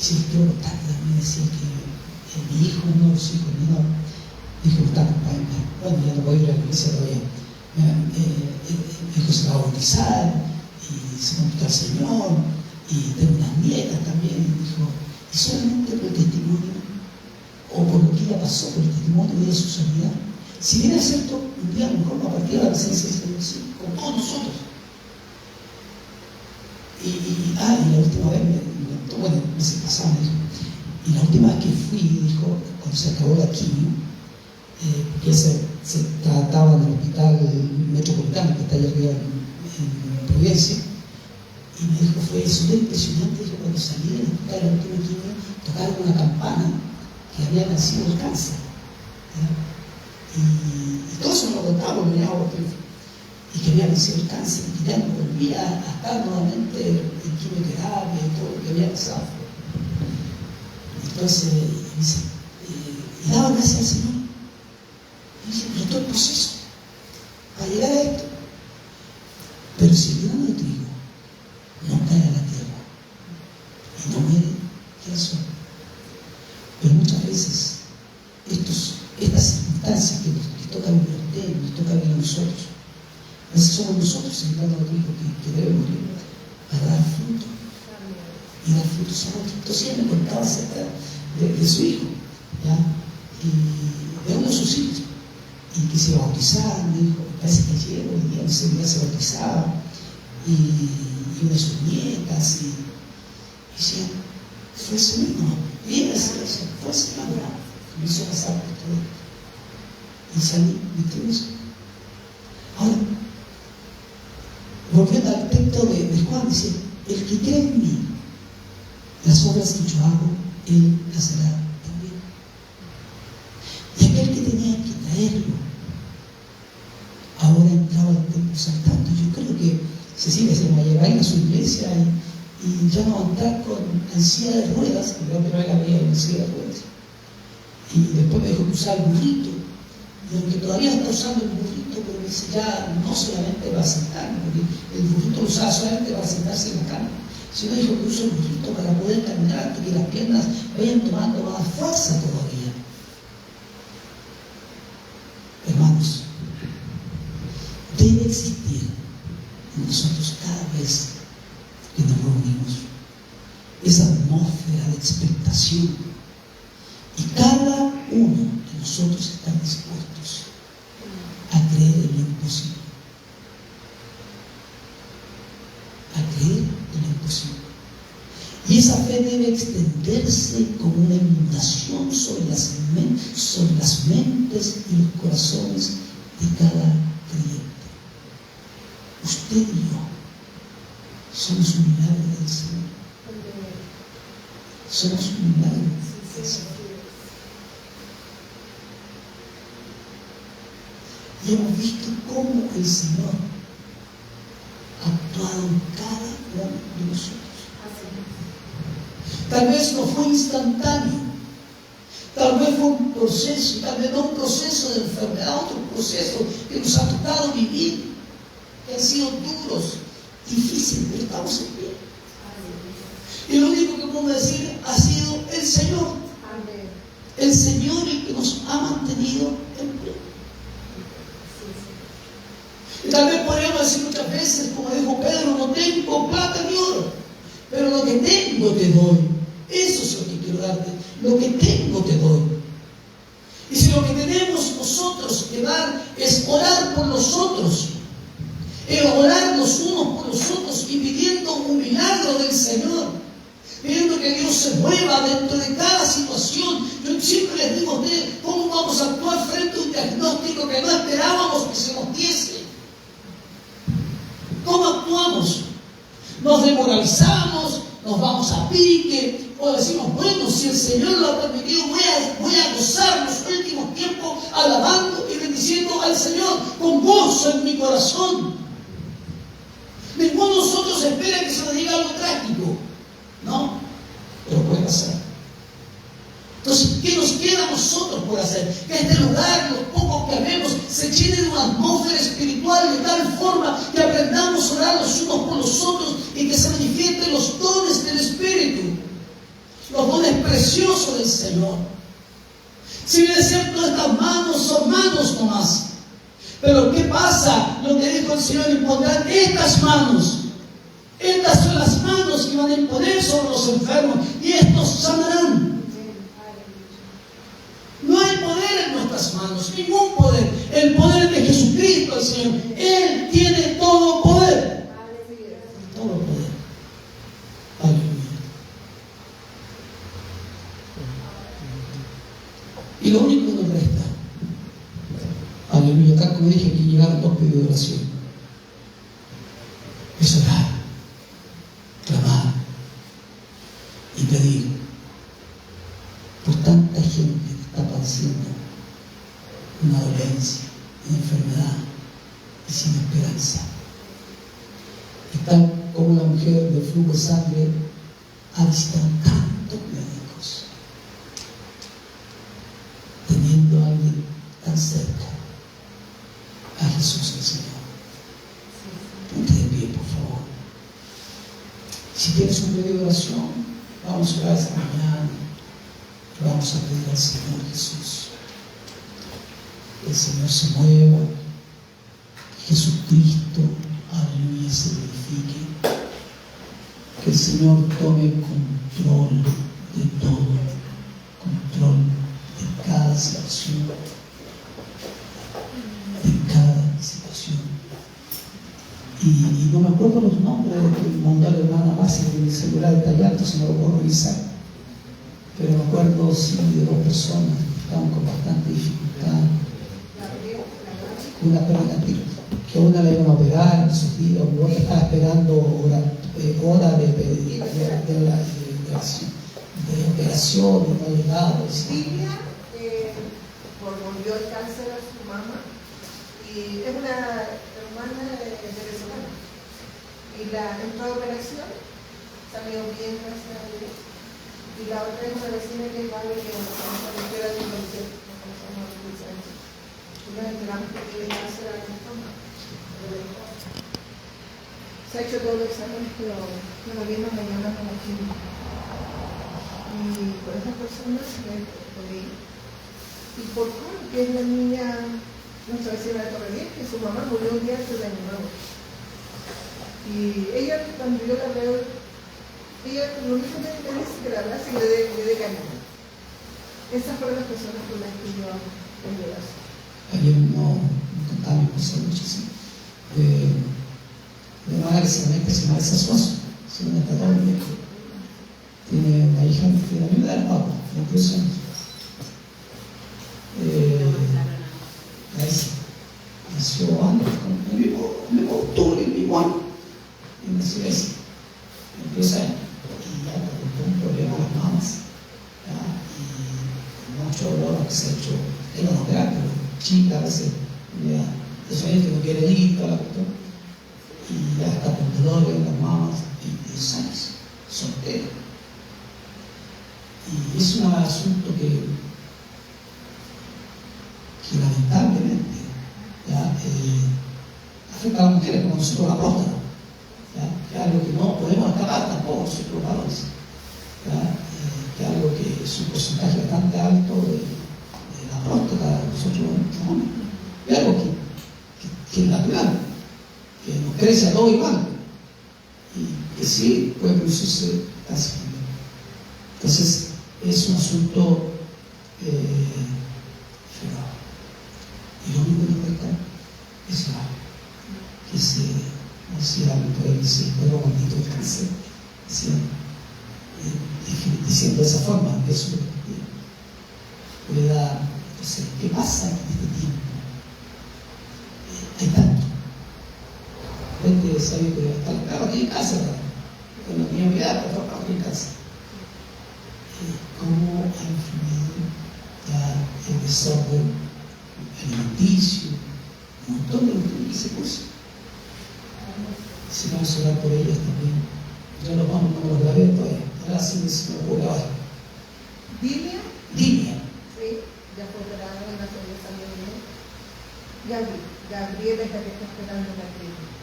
Sí, quiero contarte también, decía que mi hijo, uno de los hijos menor, dijo, está acompañando. Bueno, ya no voy a ir a la iglesia todavía. Mi hijo se va a bautizar y se convirtió al Señor, y tengo unas nietas también, dijo, y solamente por el testimonio, o por lo que ella pasó, por el testimonio de su sanidad. Si bien es cierto, un día a lo mejor a partir de la presencia del Señor, sí, con todos nosotros. Y la última vez, bueno, el mes pasado me dijo, y la última vez que fui, dijo, cuando se acabó la quimio, porque se trataba en el hospital metropolitano que está allá arriba en Providencia, y me dijo, fue súper impresionante, dijo, cuando salí del hospital la última quimio, tocaron una campana que había nacido el cáncer. Y todo eso me lo contaba por mi abuelo, y que había nacido el cáncer, y ya no volvía a estar nuevamente en quimioterapia y todo lo que había pasado. Entonces, me dice, y daba gracias al Señor. Y dice, pero todo el proceso para llegar a esto. Pero si el grano de trigo no cae a la tierra y no muere, ¿qué razón? Pero muchas veces estas circunstancias que les toca vivir a ustedes, nos toca vivir a nosotros, a veces somos nosotros el grano de trigo que debe morir para dar fruto. Y dar frutos a otros. Entonces ella me contaba acerca de su hijo, ¿ya? Y de uno de sus hijos, y que se bautizaba, me dijo, parece que ayer, hoy día, no sé, ya se bautizaba, y una de sus nietas, y decía, fue el Señor, no, y ella decía eso, fue el Señor, me hizo pasar por todo esto, y salí victorioso. Ahora, volviendo al texto de Juan, dice, el que cree en mí, las obras que yo hago, él las hará también. Y aquel que tenía que traerlo, ahora ha entrado al templo saltando. Yo creo que Cecilia se va a llevar a su iglesia y ya no va a andar en silla de ruedas, porque yo no la veía en silla de ruedas. Y después me dijo que usaba el burrito. Y aunque todavía está usando el burrito, pero dice ya no solamente para sentarme, porque el burrito lo usaba solamente para sentarse en la cama, sino dijo que usa el burrito para poder caminar y que las piernas vayan tomando más fuerza todavía. Hermanos, debe existir en nosotros cada vez que nos reunimos esa atmósfera de expectación, y cada uno de nosotros está dispuestos a creer en lo imposible. A creer en lo imposible. Y esa fe debe extenderse como una inundación sobre las mentes y los corazones de cada creyente. Usted y yo somos un milagro del Señor. Somos un milagro del Señor. Y hemos visto cómo el Señor ha actuado en cada uno de nosotros. Tal vez no fue instantáneo, tal vez fue un proceso, tal vez no un proceso de enfermedad, otro proceso que nos ha tocado vivir, que han sido duros, difíciles, pero estamos en pie. Y lo único que podemos decir ha sido el Señor. El Señor el que nos ha mantenido en pie. Y tal vez podríamos decir muchas veces, como dijo Pedro, no tengo plata ni oro, pero lo que tengo te doy. Eso es lo que quiero darte. Lo que tengo te doy. Y si lo que tenemos nosotros que dar es orar por nosotros, orar los unos por los otros y pidiendo un milagro del Señor, pidiendo que Dios se mueva dentro de cada situación. Yo siempre les digo a ustedes cómo vamos a actuar frente a un diagnóstico que no esperábamos que se nos diese. ¿Cómo actuamos? Nos demoralizamos, nos vamos a pique, o decimos, bueno, si el Señor lo ha permitido, voy a gozar los últimos tiempos alabando y bendiciendo al Señor con gozo en mi corazón. Ninguno de nosotros espera que se nos diga algo trágico, ¿no? Pero puede pasar. Entonces, ¿qué nos queda a nosotros por hacer? Que este lugar, los pocos que vemos, se llene de una atmósfera espiritual de tal forma que aprendamos a orar los unos por los otros y que se manifiesten los dones del Espíritu. los dones preciosos del Señor. Si bien es cierto, estas manos son manos nomás. Pero ¿qué pasa? Lo que dijo el Señor, impondrán estas manos. Estas son las manos que van a imponer sobre los enfermos y estos sanarán. No hay poder en nuestras manos, ningún poder. El poder de Jesucristo, el Señor. Él tiene todo poder. Todo poder. Aleluya. Y lo único que nos resta, aleluya, acá como dije, que llegaron 2 pedidos de oración. Es orar, clamar y pedir por tanta gente que está padeciendo una dolencia, una enfermedad y sin esperanza. Y tal como la mujer del flujo de sangre ha visitado tantos médicos, teniendo a alguien tan cerca, a Jesús el Señor. Ponte de pie, por favor. Si tienes un pedido de oración, vamos a orar esta mañana. Vamos a pedir al Señor Jesús. Que el Señor se mueva. Que Jesucristo, aleluya, se glorifique. Que el Señor tome control de todo. Control de cada situación. De cada situación. Y no me acuerdo los nombres que mandó la hermana Masi, que mi celular está allá, entonces no lo puedo revisar. Pero me acuerdo sí de 2 personas que estaban con bastante dificultad. Una pérdida, que una le iban a operar en esos días, otra estaba esperando hora de operación, y no ha llegado. Silvia volvió el cáncer a su mamá y es una hermana venezolana. Y entró a operación, salió bien, gracias a Dios. Y la otra es una vecina que es Vale, que nos era de un concierto, y nos enteramos que tiene cáncer al estómago. Se ha hecho todos los exámenes, pero nos vimos mañana con la química. Y por esas personas por ahí. Y por Juan, que es la niña, nuestra vecina de Torrevieja, que su mamá murió un día antes de Año Nuevo. Y ella, cuando yo la veo, ella lo único que me dice que la abrace y le dé cariño. Esas fueron las personas con las que yo en relación. Ayer no contaba mi esposa muchísimo. De manera que se llama Elsa Suazo, se llama Tador Viejo. Tiene una hija que tiene la misma del Papa, 22 años. Nació antes, en el mismo octubre, el mismo año, en la iglesia, 22 años. Y ya tuvo un problema en las mamas, y mucho dolor que se ha hecho, ella no opera, pero chica a veces, eso es que no quiere ir, toda la cuestión, y ya está con dolor en las mamas, y 10 años, soltera. Y es un asunto que lamentablemente afecta a las mujeres como nosotros la próstata, que es algo que no podemos escapar tampoco nosotros varones, que es algo que es un porcentaje bastante alto de la próstata de nosotros los hombres, es algo que es natural, que nos crece a todos igual y que sí puede producirse cáncer. Entonces es un asunto fregado. Y lo único que nos resta es orar. Que no sea algo por ahí, dice, pero maldito el cáncer. Diciendo de esa forma, que eso es lo que puede dar. Entonces, ¿qué pasa en este tiempo? Hay tanto. Gente sabe que hasta los carros tienen cáncer, con los niños que dan, los carros tienen cáncer. Cómo ha influido ya el desorden alimenticio, un montón de cuestiones que se puso. Si vamos a orar por ellas también, ya nos vamos, no nos grabé todavía. Ahora sí me lo puedo grabar. Dilia. Sí, ya fue operada en la feria también. Gabriela es la que está esperando la clínica.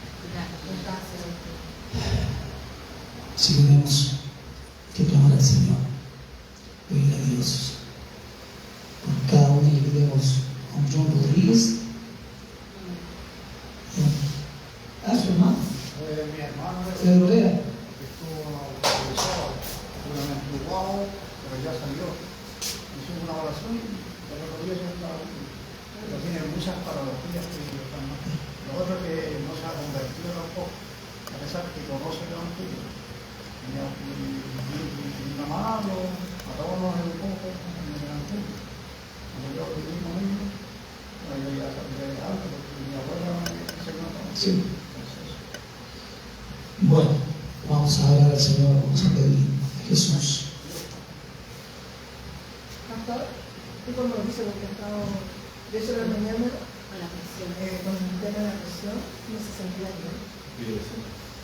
Si tenemos que clamar al Señor. Jesús. Por cada uno le pedimos a un John Rodríguez, a su hermano, Mi hermano Pedro Vera. estuvo autorizado, seguramente jugado, pero ya salió. Hicimos una oración y el otro día ya estaba. Pero tiene muchas patologías que están mal. Lo otro que no se ha convertido tampoco, a pesar que conoce el Evangelio. Mi mamá a todos nos educó un poco en el Evangelio. Cuando yo viví con ellos, yo ya sabía de algo, porque mi abuela me enseñó todo. Sí. Bueno, vamos a orar al Señor, vamos a pedir a Jesús. Pastor, y como dice lo que estaba de eso de la mañana, Con la presión. con el tema de la presión, no se sentía bien.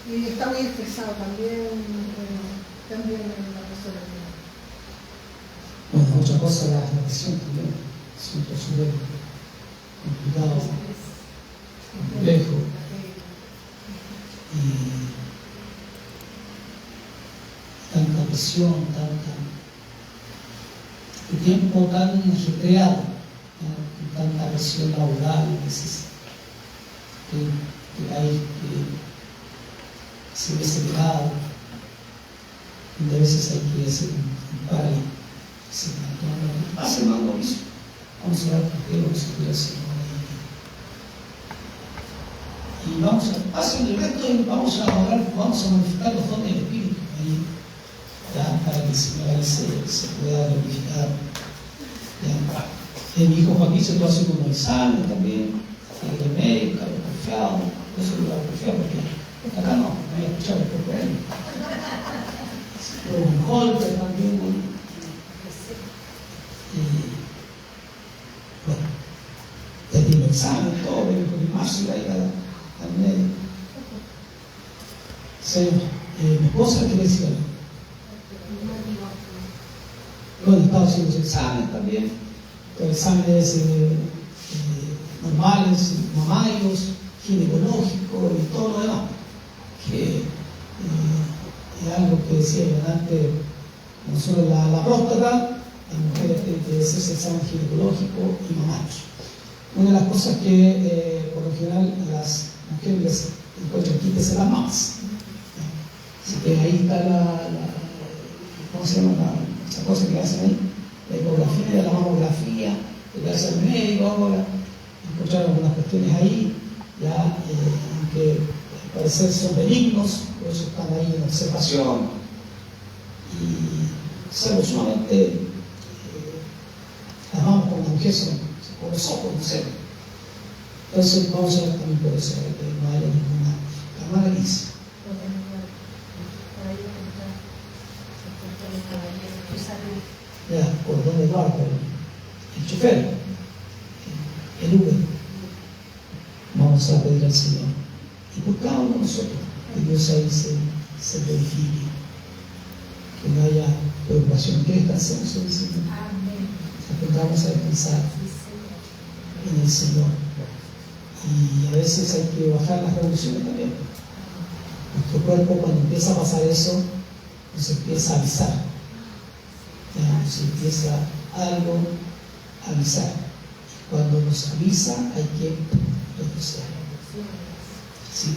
Y está muy estresado también, también la persona que Bueno, otra cosa, la presión también, siempre súper complicado, complejo, y tanta presión, el tiempo tan ajetreado, con tanta presión laboral, a veces, que hay que se ve separado, y a veces hay que hacer un par y hace más lo mismo. Vamos a orar por Dios, vamos a pedir al Señor. Y vamos a hacer el resto y vamos a orar, vamos a manifestar los dones del Espíritu ahí, ya, para que el Señor ahí se pueda glorificar. Mi hijo Joaquín se está haciendo un examen también, el médico, el confiado, eso lo voy a confiar porque acá no voy a escuchar el propio él. Pero un golpe también, bueno, ya tiene el examen, todo, pero con marzo iba a ir al médico. Señor, mi esposa quiere decir algo. Bueno, estaba haciendo los exámenes también, los exámenes normales, mamarios, ginecológicos y todo lo demás, que es algo que decía antes, no solo la próstata, las mujeres tienen que hacerse examen ginecológico y mamarios. Una de las cosas que por lo general las mujeres les encuentran quites en las mamas. Así que ahí está ¿cómo se llama? Esa cosa que hacen ahí, la ecografía, la mamografía, que hace el médico ahora, encontraron algunas cuestiones ahí, ya, aunque al parecer son benignos, por eso están ahí en observación. Y es algo sumamente, las mamas con la mujer son con los ojos, no sé. Entonces vamos a ver también por eso, que no haya ninguna. La hermana Liz. Ya, por donde va, el chofer, el Uber. Vamos a pedir al Señor. Y por cada uno de nosotros, que Dios ahí se verifique, que no haya preocupación, que descansemos en el Señor. Aprendamos a descansar en el Señor. Y a veces hay que bajar las revoluciones también. Nuestro cuerpo, cuando empieza a pasar eso, nos empieza a avisar. Nos empieza algo a avisar. Cuando nos avisa, hay que renunciar. ¿Sí?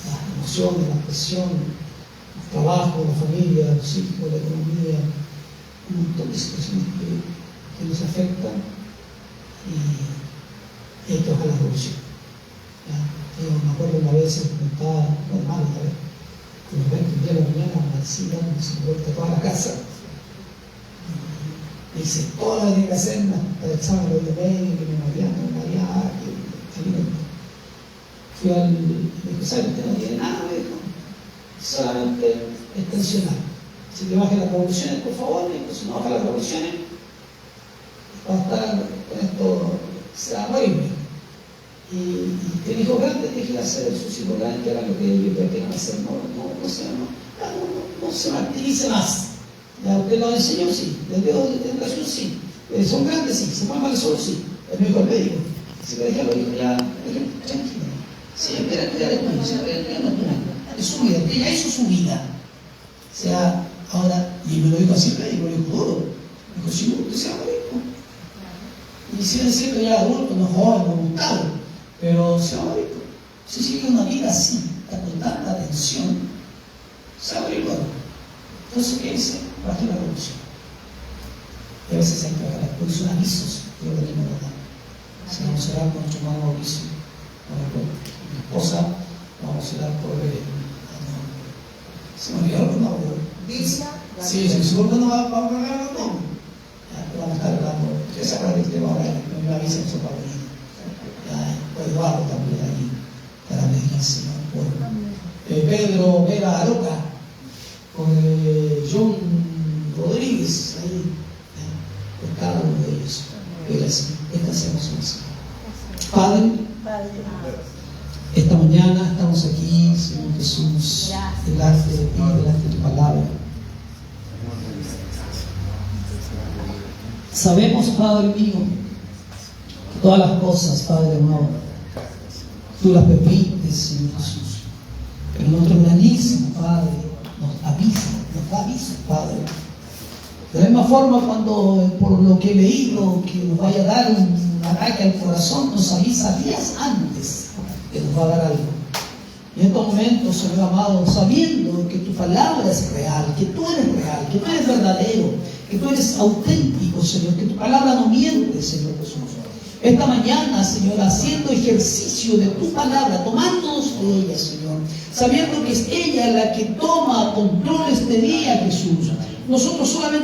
Las emociones, la presión, el trabajo, la familia, los hijos, la economía, un montón de situaciones que nos afectan y hay que bajar la revolución. Yo me acuerdo una vez que estaba normal, de repente un día a la mañana amanecía, me se vuelta toda la casa. Me hice toda la que hacer, hasta el examen de médico, que me mareaba, que fui al médico, ¿sabe? Usted no tiene nada, me dijo, solamente es tensional. Si le baje las revoluciones, por favor, me dijo, si no baja las revoluciones, va a estar con esto, será horrible. Y tiene hijos grandes, tiene que hacer sus hijos grandes, que era lo que ellos pretenden hacer, no se martirice más. Ya usted lo enseñó, sí, les dio educación, sí, son grandes, sí, se pueden valer solo, sí, es mejor el médico. Si me deja lo dijo, ya, tranquilo. Si él quiere estudiar, estudia, si no quiere estudiar, no estudia. Es su vida, ella hizo su vida. O sea, ahora, y me lo dijo así el médico, me dijo duro. Dijo, si usted se va a morir, ¿no? Y si es cierto, ya adulto, no joven, no Gustavo, pero se va a morir. Si sigue una vida así, dando tanta atención, se va a morir luego. Entonces, ¿qué dice? Baje la revolución. Y a veces hay que bajar la revolución, avisos, yo lo tengo que dar. Si vamos a orar con nuestro hermano Mauricio, con mi esposa, vamos a orar por se me olvidó el nombre. Biblia. Sí, seguro que no va a hablar no. Vamos a estar hablando. Ustedes sabrán el tema ahora, me avisen su padrino. Eduardo también ahí, para pedir al Señor por Pedro Vera Aroca, con John Rodríguez, ahí, por cada uno de ellos. Esta hacemos una Padre, esta mañana estamos aquí, Señor Jesús, delante de ti, delante de tu palabra. Sabemos, Padre mío, que todas las cosas, Padre amado, tú las permites, Señor Jesús. Pero nuestro organismo, Padre, nos da aviso, Padre. De la misma forma, cuando por lo que he leído, que nos vaya a dar un ataque al corazón, nos avisa días antes que nos va a dar algo. Y en estos momentos, Señor amado, sabiendo que tu palabra es real, que tú eres verdadero, que tú eres auténtico, Señor, que tu palabra no miente, Señor Jesús. Esta mañana, Señor, haciendo ejercicio de tu palabra, tomándonos de ella, Señor, sabiendo que es ella la que toma control este día, Jesús. Nosotros solamente